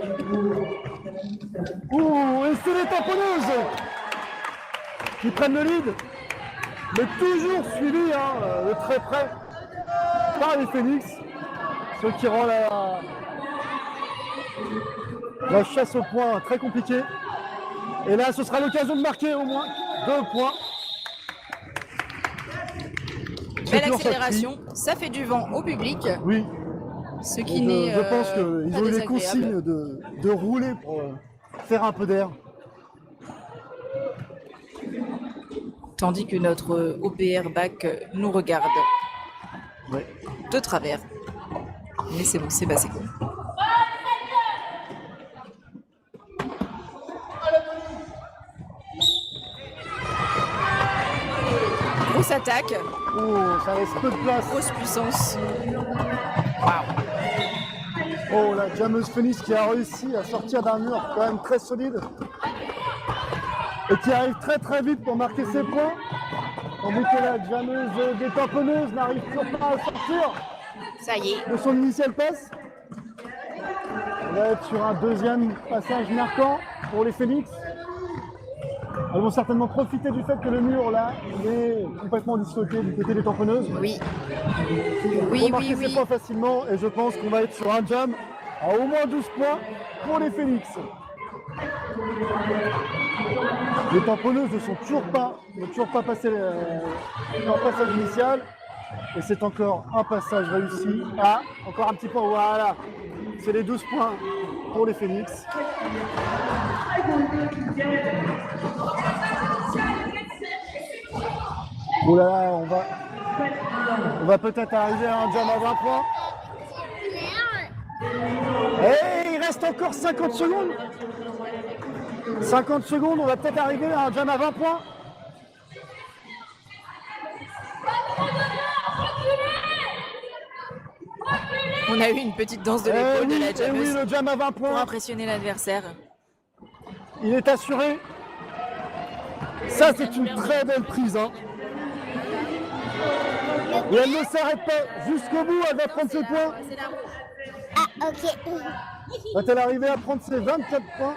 Ouh, et c'est les tamponneuses qui prennent le lead, mais toujours suivi de très près par les Phoenix, ce qui rend la chasse au point très compliquée. Et là, ce sera l'occasion de marquer au moins 2 points. Belle accélération, ça fait du vent au public, Oui, ce qui n'est je pense qu'ils ont eu les désagréable. consignes de rouler pour faire un peu d'air. Tandis que notre OPR bac nous regarde Ouais. de travers. Mais c'est bon, c'est passé. Grosse attaque, Oh, ça laisse peu de place. grosse puissance. Oh, la jammeuse Phoenix qui a réussi à sortir d'un mur quand même très solide et qui arrive très très vite pour marquer ses points, tandis que la jammeuse des tamponneuses n'arrive toujours pas à sortir Ça y est. de son initial pass. On va être sur un deuxième passage marquant pour les Phoenix. Elles vont certainement profiter du fait que le mur là il est complètement disloqué du côté des tamponneuses. Oui. Pour Oui, marquer oui, ses oui. points facilement et je pense qu'on va être sur un jam à au moins 12 points pour les Phoenix. Les tamponneuses n'ont toujours pas passé leur passage initial et c'est encore un passage réussi. Ah, encore un petit point, voilà. C'est les 12 points pour les Phoenix. Oh là là, on va peut-être arriver à un jam à 20 points. Et il reste encore 50 secondes. 50 secondes, on va peut-être arriver à un jam à 20 points. On a eu une petite danse de l'épaule de la oui, jammeuse le jam à 20 pour points, impressionner l'adversaire. il est assuré. Ça, c'est une très belle prise. Hein. Et elle ne s'arrête pas jusqu'au bout, elle va prendre ses points. Ah, ok. Va-t-elle arriver à prendre ses 24 points?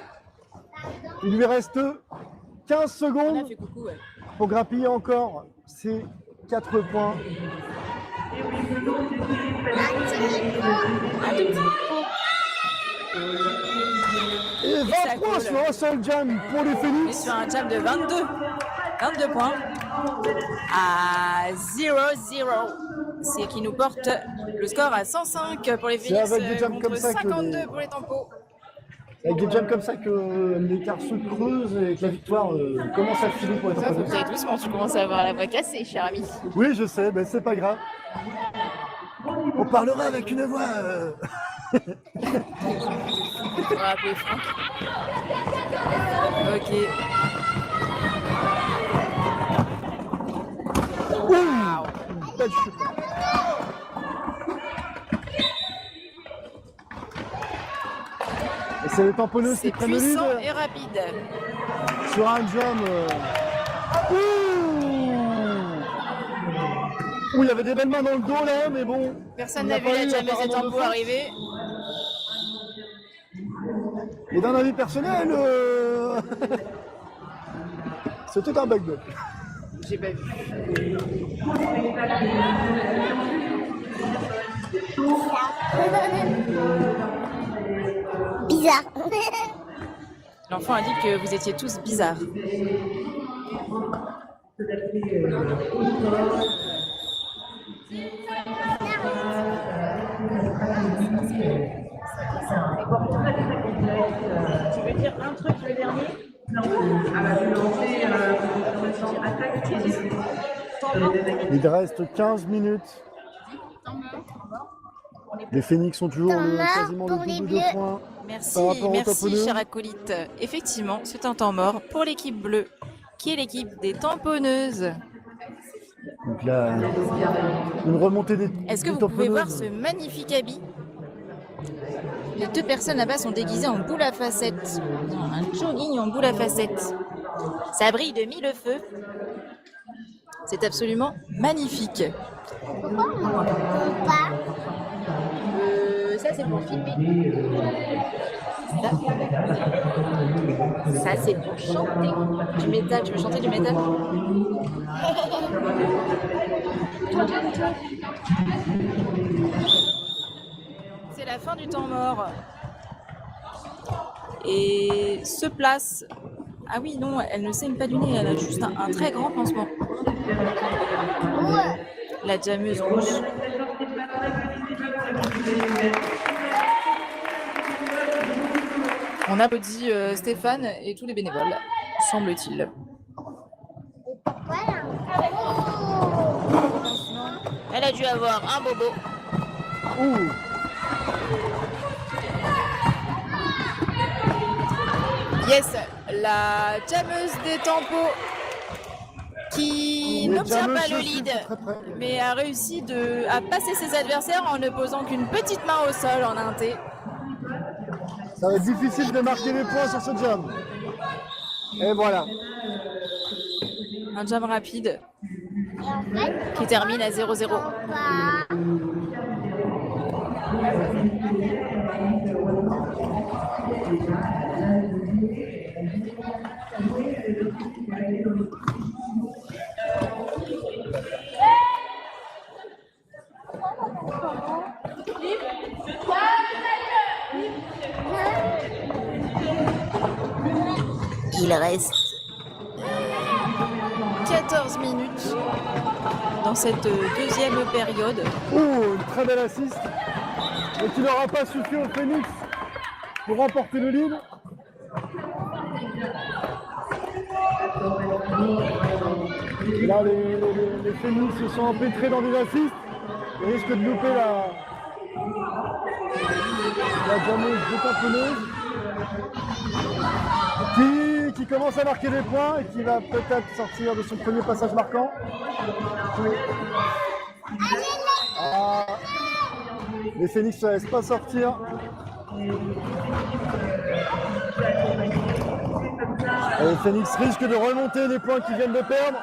Il lui reste 15 On a secondes fait coucou, ouais. pour grappiller encore ses 4 points. Et 20 ça points coule. sur un seul jam pour les On est Phoenix. sur un jam de 22. 22 points à 0-0. C'est qui nous porte le score à 105 pour les C'est Phoenix avec des jams contre comme ça que 52 les- pour les Tampos. Avec des jams comme ça que l'écart se creuse et que la victoire commence à filer pour les Ça, faut Tamponneuses. que t'ailles doucement, tu commences à avoir la voix cassée, cher ami. Oui, je sais, mais c'est pas grave. On parlera avec une voix. On va appeler Franck. Ok. Ouh, belle chute. Et c'est les tamponneuses qui C'est prennent le lead puissant et rapide. sur un jam. Ouh, il y avait des belles mains dans le dos là, mais bon. Personne il n'y a n'a vu pas la eu jammeuse des apparemment de Tampos faute. arriver. Et d'un avis personnel, c'était un backdoor. J'ai pas vu. Bizarre. L'enfant a dit que vous étiez tous bizarres. Tu veux dire un truc le dernier? Non. Il reste 15 minutes. Les Phoenix sont toujours Temps mort quasiment le pour les double vieux. de points. Merci, Par rapport aux merci, tamponneuses. cher acolyte. Effectivement, c'est un temps mort pour l'équipe bleue, qui est l'équipe des tamponneuses. Donc là, une remontée des Est-ce que des vous pouvez voir tamponneuses. ce magnifique habit? Les deux personnes là-bas sont déguisées en boule à facettes. Ils ont un jogging en boule à facettes. Ça brille de mille feux. C'est absolument magnifique. Pourquoi on ne répond pas? Ça, c'est pour filmer. Ça, c'est pour chanter du métal. Tu veux chanter du métal? C'est la fin du temps mort. Et se place. Ah oui, non, elle ne saigne pas du nez, elle a juste un très grand pansement. La jammeuse rouge. On applaudit Stéphane et tous les bénévoles, semble-t-il. Elle a dû avoir un bobo. Ouh. Yes, la jammeuse des tempos qui n'obtient pas le lead, mais a réussi à passer ses adversaires en ne posant qu'une petite main au sol en inté. Ça va être difficile de marquer les points sur ce jam. Et voilà. Un jam rapide qui termine à 0-0. Il reste 14 minutes dans cette deuxième période. Oh, une très belle assist. Mais qui n'aura pas suffi au Phoenix pour remporter le lead. Et là, les Phoenix se sont empêtrés dans des assists. Ils risquent de louper la jammeuse détamponneuse qui commence à marquer des points et qui va peut-être sortir de son premier passage marquant. Ah, les Phoenix ne se laissent pas sortir. Et les Phoenix risquent de remonter les points qu'ils viennent de perdre.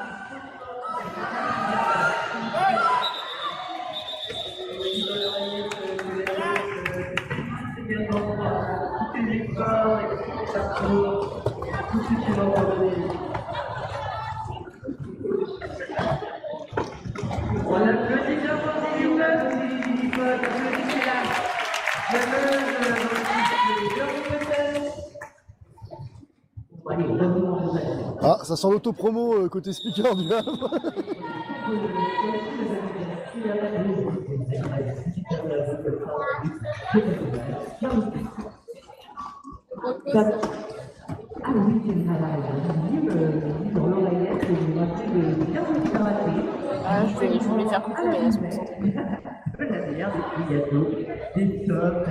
Ah, ça sent l'auto-promo côté speaker du Havre. Ah, je voulais faire coucou, mais elles sont concentrées. Des tops,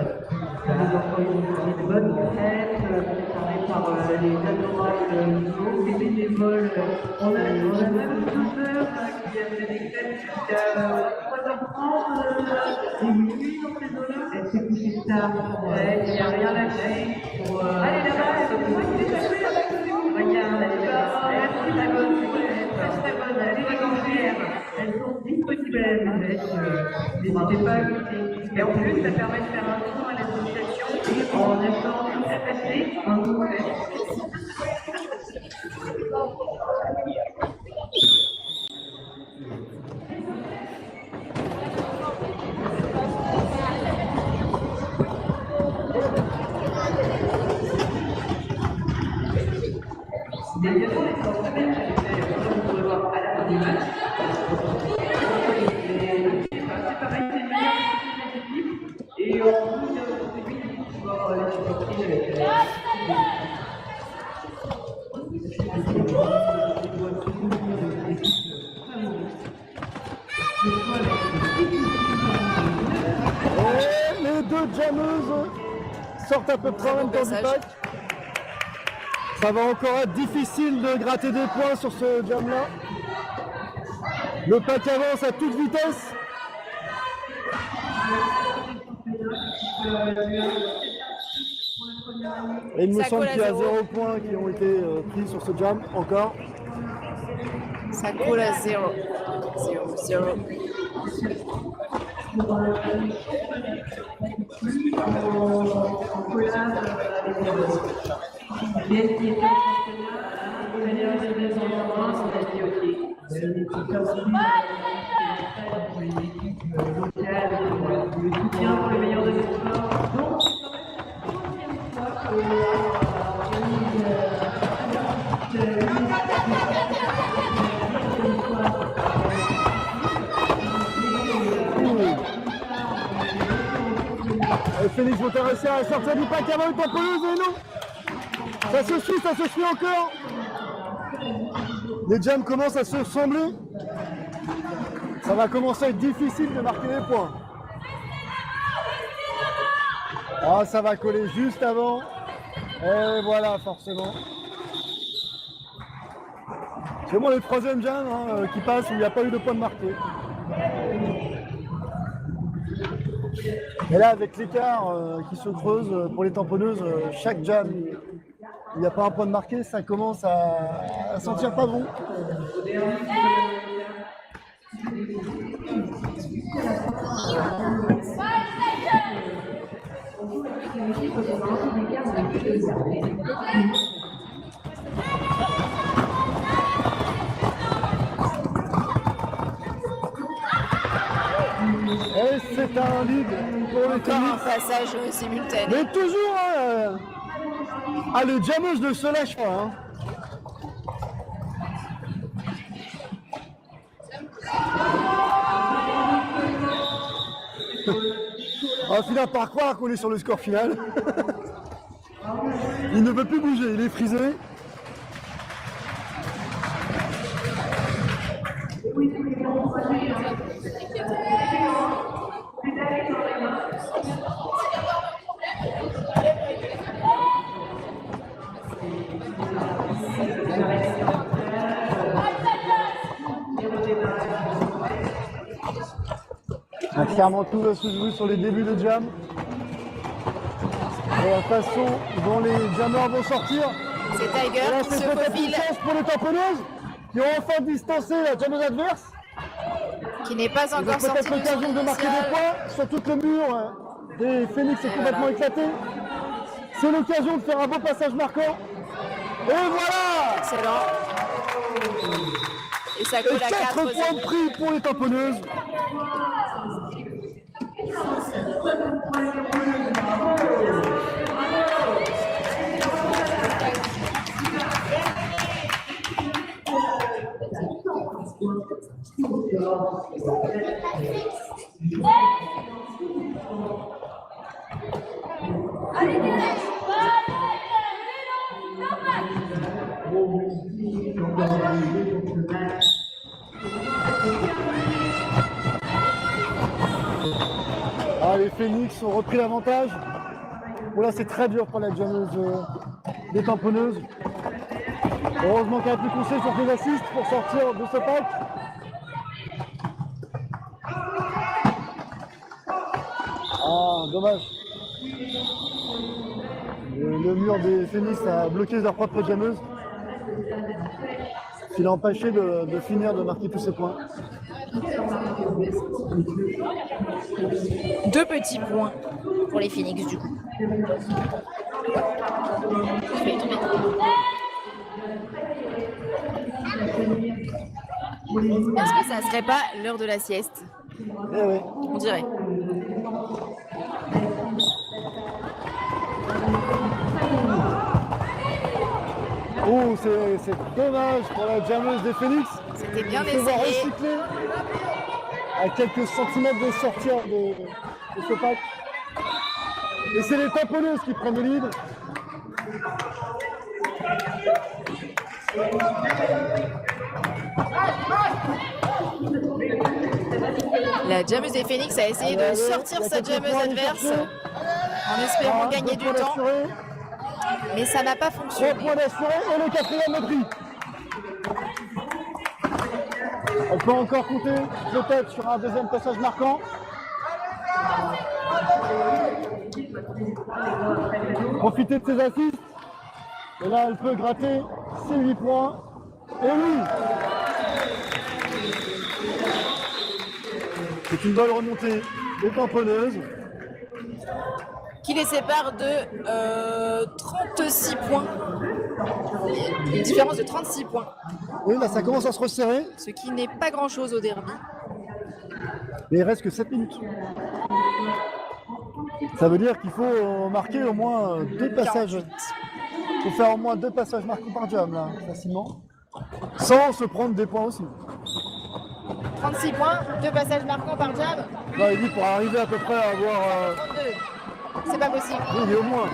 des employés de bonnes fêtes, préparés par les adorables des bénévoles. On a même un chauffeur qui a fait des fêtes jusqu'à 3h30. Et oui, dans ces zones-là, elle s'est couchée tard. Il n'y a rien lâché. Allez là-bas, c'est moi qui l'ai cherché là-bas. Regarde, elle est là. Elle a pris la bonne fête, très bonne, elle est légendaire. Elles sont disponibles, n'hésitez pas à goûter. Et en plus, ça permet de faire un tour à l'association et en achetant tout à passer un nouveau Et les deux jammeuses sortent à peu près en même temps du pack. Ça va encore être difficile de gratter des points sur ce jam-là. Le pack avance à toute vitesse. Et il me semble qu'il y a 0 points qui ont été pris sur ce jam encore. Ça coule à 0. 0, 0. en collab avec les qui était en championnat, les deux endroits, on a dit ok. Les équipes locales, le soutien pour les meilleurs de l'histoire. Donc, c'est quand même Phoenix vont réussir à sortir du pack avant une tamponneuse et non. Ça se suit encore. Les jams commencent à se ressembler. Ça va commencer à être difficile de marquer des points. Ah, ça va coller juste avant. Et voilà, forcément. C'est moi le troisième jam qui passe où il n'y a pas eu de points de marqué. Et là, avec l'écart qui se creuse pour les tamponneuses, chaque jam, il n'y a pas un point de marqué, ça commence à sentir pas bon. Et c'est un lead pour les Encore un Phoenix. passage simultané. Mais toujours, ah, le jammeuse ne se lâche pas. Hein. On va finir par croire qu'on est sur le score final. Il ne peut plus bouger, il est frisé. Clairement, tout va se jouer sur les débuts de jam. Et la façon dont les jammers vont sortir. C'est Et Tiger là, qui c'est se peut-être une faufile, chance pour les tamponneuses qui ont enfin distancé la jammeuse adverse. qui n'est pas Ils ont encore sorti peut-être du l'occasion centre de marquer des initial. points. Surtout que le mur des Phoenix est complètement éclaté. C'est l'occasion de faire un beau passage marquant. Et voilà! Excellent. Et ça Et colle à 4 points 4-0. de prix pour les tamponneuses. Ah, les Phoenix ont repris l'avantage. Bon, là, c'est très dur pour la jammeuse des tamponneuses. Heureusement qu'elle a pu pousser sur ses assists pour sortir de ce pack. Ah, dommage. Le mur des Phoenix a bloqué leur propre jammeuse. Il a empêché de finir de marquer tous ses points. 2 petits points pour les Phoenix du coup. Est-ce que ça serait pas l'heure de la sieste? Eh oui. On dirait. Oh, c'est dommage pour la jammeuse des Phoenix. C'était bien Il faut voir essayé. recycler à quelques centimètres de sortir de ce pack. Et c'est les tamponneuses qui prennent le lead. La jammeuse des Phoenix a essayé de sortir sa jammeuse adverse en espérant gagner du temps, mais ça n'a pas 3 fonctionné. points d'assuré et le quatrième de prix. Elle peut encore compter peut-être sur un deuxième passage marquant. Profiter de ses assists. Et là, elle peut gratter ses 8 points. Et oui! C'est une bonne remontée des tamponneuses. qui les sépare de 36 points. Une différence de 36 points, Oui, là, ça commence à se resserrer, ce qui n'est pas grand-chose au derby. mais il reste que 7 minutes. Ça veut dire qu'il faut marquer au moins 2 passages. Il faut faire au moins 2 passages marqués par jam, là, facilement. Sans se prendre des points aussi. 36 points, 2 passages marquants par jam, Là, il dit pour arriver à peu près à avoir... 32. C'est pas possible. oui, mais au moins.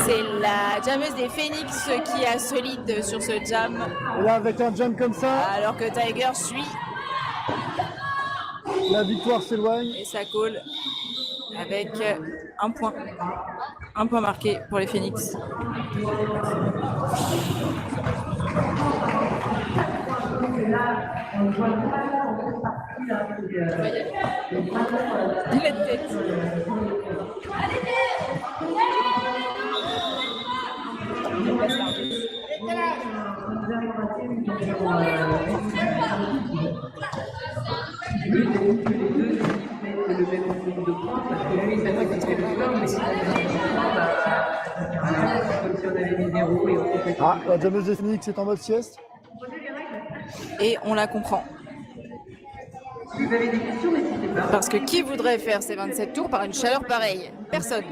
C'est la jammeuse des Phoenix qui est solide sur ce jam, Et là, avec un jam comme ça, alors que Tiger suit la victoire s'éloigne. et ça colle avec un point. Un point marqué pour les Phoenix. Il est de tête. Le même nombre de points, parce que lui, ça fait que le score, mais comme si on avait mis 0 et on fait Ah, la jammeuse des Phoenix est en mode sieste. Et on la comprend. Si vous avez des questions, n'hésitez pas. Parce que qui voudrait faire ces 27 tours par une chaleur pareille? Personne.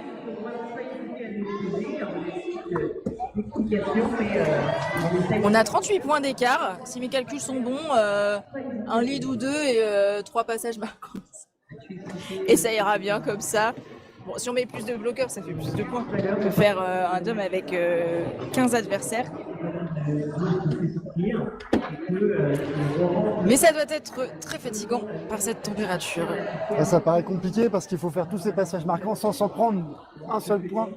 On a 38 points d'écart. Si mes calculs sont bons, un lead ou 2 et 3 passages marquants. Et ça ira bien comme ça. Bon, si on met plus de bloqueurs, ça fait plus de points. On peut faire un dom avec 15 adversaires. Mais ça doit être très fatigant par cette température. Là, ça paraît compliqué parce qu'il faut faire tous ces passages marquants sans s'en prendre un seul point.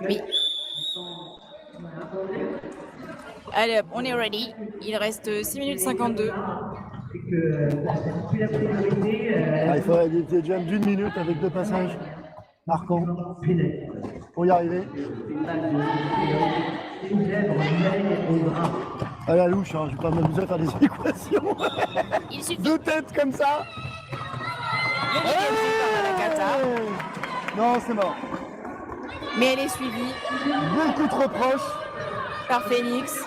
Oui. Allez hop, on est ready. Il reste 6 minutes 52. Ah, il faudrait des jams d'une minute avec 2 passages marquants pour y arriver. À la louche, hein, je vais pas m'amuser à faire des équations. Il suffit 2 têtes comme ça. la cata, Non, c'est mort. mais elle est suivie Beaucoup trop proche. par Phoenix.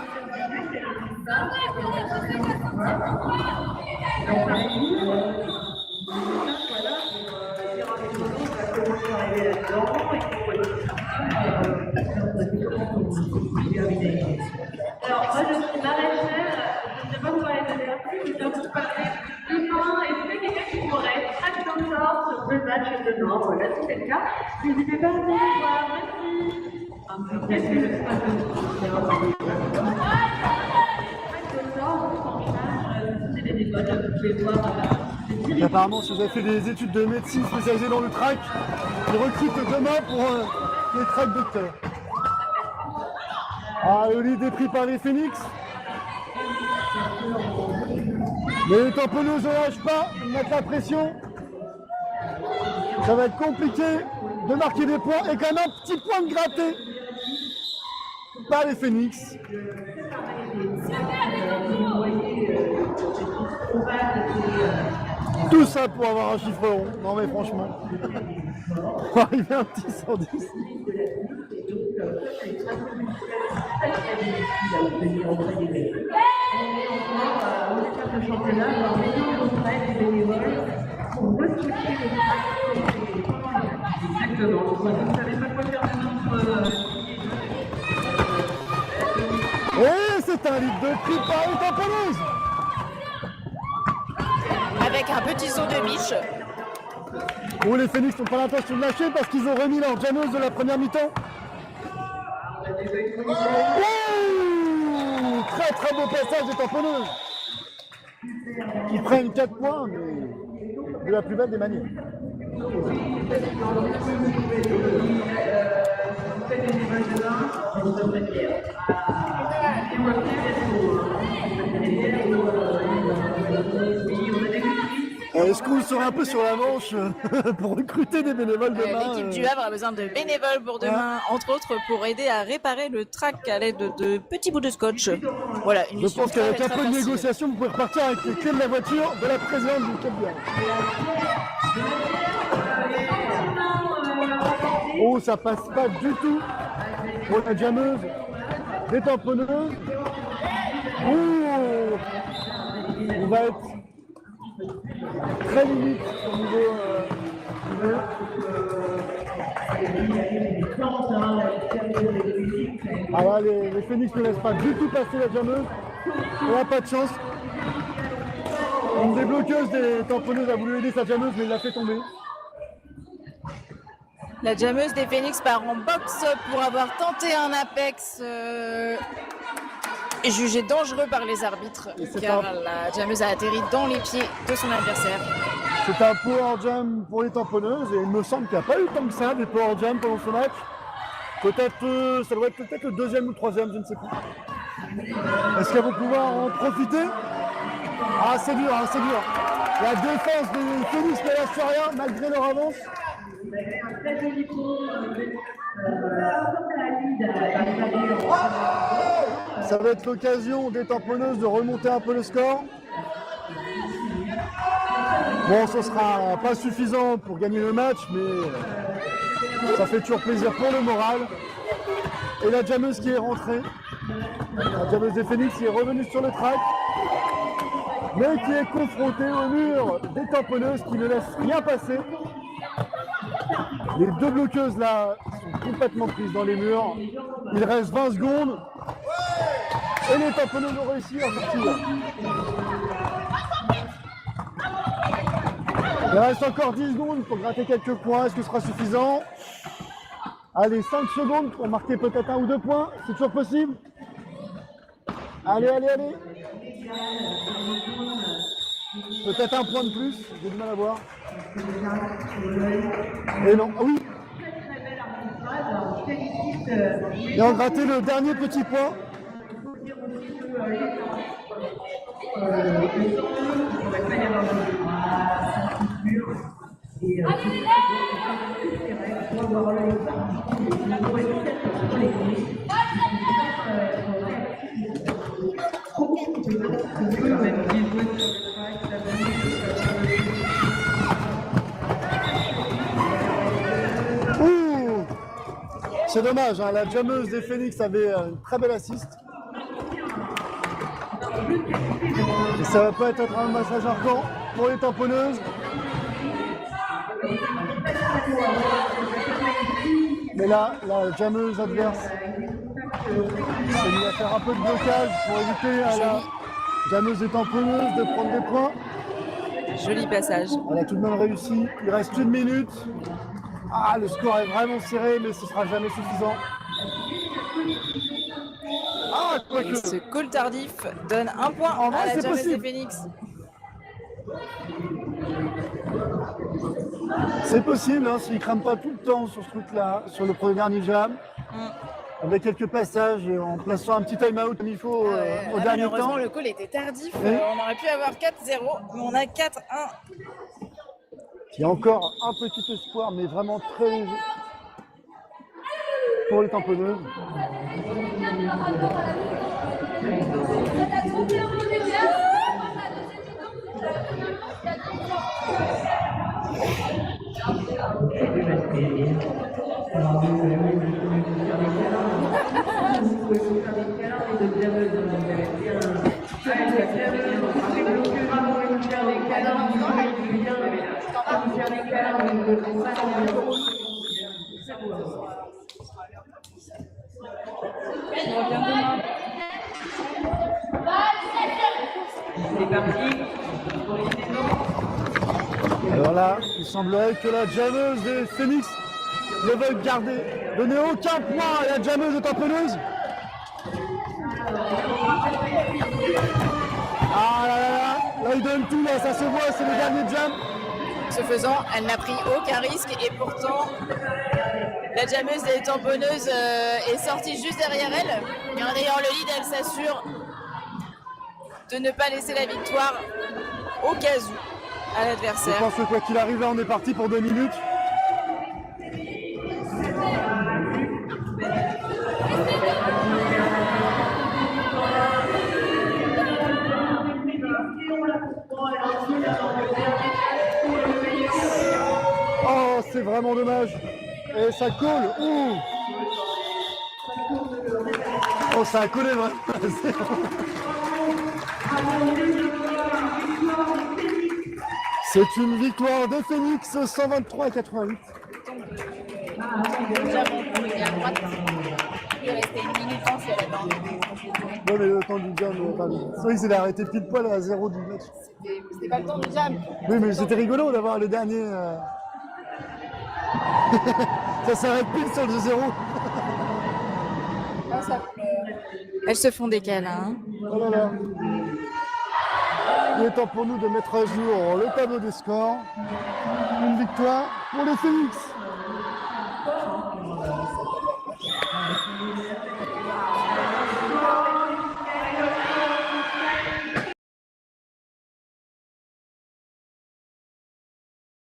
Alors, moi, je suis maraîchère, je ne sais pas vous parler de l'RP, je viens vous parler de pain. Est-ce qu'il y a quelqu'un qui pourrait être très dans le Nord sur deux matchs de Nord? Voilà, si c'est le cas, n'hésitez pas à venir voir. Merci. Est-ce que je sais pas Et apparemment, si vous avez fait des études de médecine spécialisées dans le track, ils recrutent demain pour les track docteurs. Ah, le lead est pris par les Phoenix. Mais les tamponneuses ne lâchent pas, ils mettent la pression. Ça va être compliqué de marquer des points et quand même un petit point de gratté par les Phoenix. Tout ça pour avoir un chiffre rond. Non mais franchement, on va arriver à un petit 110. Et c'est un litre de prix par les tamponneuses. Avec un petit saut de biche. Bon, les Phoenix n'ont pas l'intention de lâcher parce qu'ils ont remis leur jammeuse de la première mi-temps. Ouh, très très beau passage des tamponneuses. Qui prennent 4 points, mais de la plus belle des manières. Est-ce qu'on serait un peu sur la manche pour recruter des bénévoles demain L'équipe du Havre a besoin de bénévoles pour demain, entre autres pour aider à réparer le track à l'aide de petits bouts de scotch. Voilà, une Je mission pense qu'avec très, un très peu de facile. négociation, vous pouvez repartir avec les clés de la voiture de la présidente du Cap du Havre. Oh, ça passe pas du tout pour la jammeuse détamponneuse. Oh, on va être très limite au niveau. Ah là, les Phoenix ne laissent pas du tout passer la jammeuse. On n'a pas de chance. Une des bloqueuses des tamponneuses a voulu aider sa jammeuse, mais il l'a fait tomber. La jammeuse des Phoenix part en boxe pour avoir tenté un apex jugé dangereux par les arbitres, car la jammeuse a atterri dans les pieds de son adversaire. C'est un power jam pour les tamponneuses et il me semble qu'il n'y a pas eu tant que ça des power jam pendant ce match. Peut-être, ça doit être peut-être le deuxième ou le troisième, je ne sais plus. Est-ce qu'elles vont pouvoir en profiter? Ah, c'est dur, c'est dur. La défense des Phoenix ne lâche rien malgré leur avance. Ça va être l'occasion des tamponneuses de remonter un peu le score. Bon, ce sera pas suffisant pour gagner le match, mais ça fait toujours plaisir pour le moral. Et la jammeuse qui est rentrée, la jammeuse des Phoenix qui est revenue sur le track, mais qui est confrontée au mur des tamponneuses qui ne laissent rien passer. Les deux bloqueuses là sont complètement prises dans les murs. Il reste 20 secondes. Et les tamponneuses ont réussi à sortir. Il reste encore 10 secondes pour gratter quelques points. Est-ce que ce sera suffisant? Allez, 5 secondes pour marquer peut-être 1 ou 2 points. C'est toujours possible. Allez, allez, allez. Peut-être un point de plus. J'ai du mal à voir. Et non, ah oui. Et on gratté le dernier petit point. Ouh, c'est dommage, hein, la jammeuse des Phoenix avait une très belle assist. Et ça va pas être un massage ardent pour les tamponneuses. Mais là, la jammeuse adverse s'est mis à faire un peu de blocage pour éviter à la jammeuse des tamponneuses de prendre des points. Joli passage. Elle a tout de même réussi. Il reste 1 minute. Ah, le score est vraiment serré, mais ce sera jamais suffisant. Ah, Et ce call tardif donne un point En vrai, à la c'est jammeuse des possible. Phoenix. C'est possible, hein, s'ils ne crament pas tout le temps sur ce truc-là, sur le dernier jam, avec quelques passages et en plaçant un petit time-out comme il faut au dernier Malheureusement, temps. le call était tardif. Oui. On aurait pu avoir 4-0, mais on a 4-1. Il y a encore un petit espoir, mais vraiment très léger pour les tamponneuses. Alors là, il semblerait que la jammeuse des Phoenix ne veuille garder, donner aucun point à la jammeuse des tamponneuses. Ah là là là, là il donne tout, là ça se voit, c'est le dernier jam. Ce faisant, elle n'a pris aucun risque et pourtant, la jammeuse des tamponneuses est sortie juste derrière elle. Et en ayant le lead, elle s'assure de ne pas laisser la victoire au cas où à Je l'adversaire. pense que quoi qu'il arrive, là, on est parti pour 2 minutes. Oh, c'est vraiment dommage. Et ça colle. Ouh. Oh, ça a collé vraiment. C'est une victoire de Phoenix 123-88. Déjà bon pour le gars à droite. Il restait 1 minute 30 si elle attendait. Ouais, mais le temps du jam, oui, il s'est arrêté pile poil à 0 du match. C'était pas le temps du jam. Oui, mais c'était rigolo d'avoir le dernier. Ça s'arrête pile sur le 0. Ah, ça pleure. Elles se font des câlins. Oh là là. Il est temps pour nous de mettre à jour le tableau des scores. Une victoire pour les Phoenix.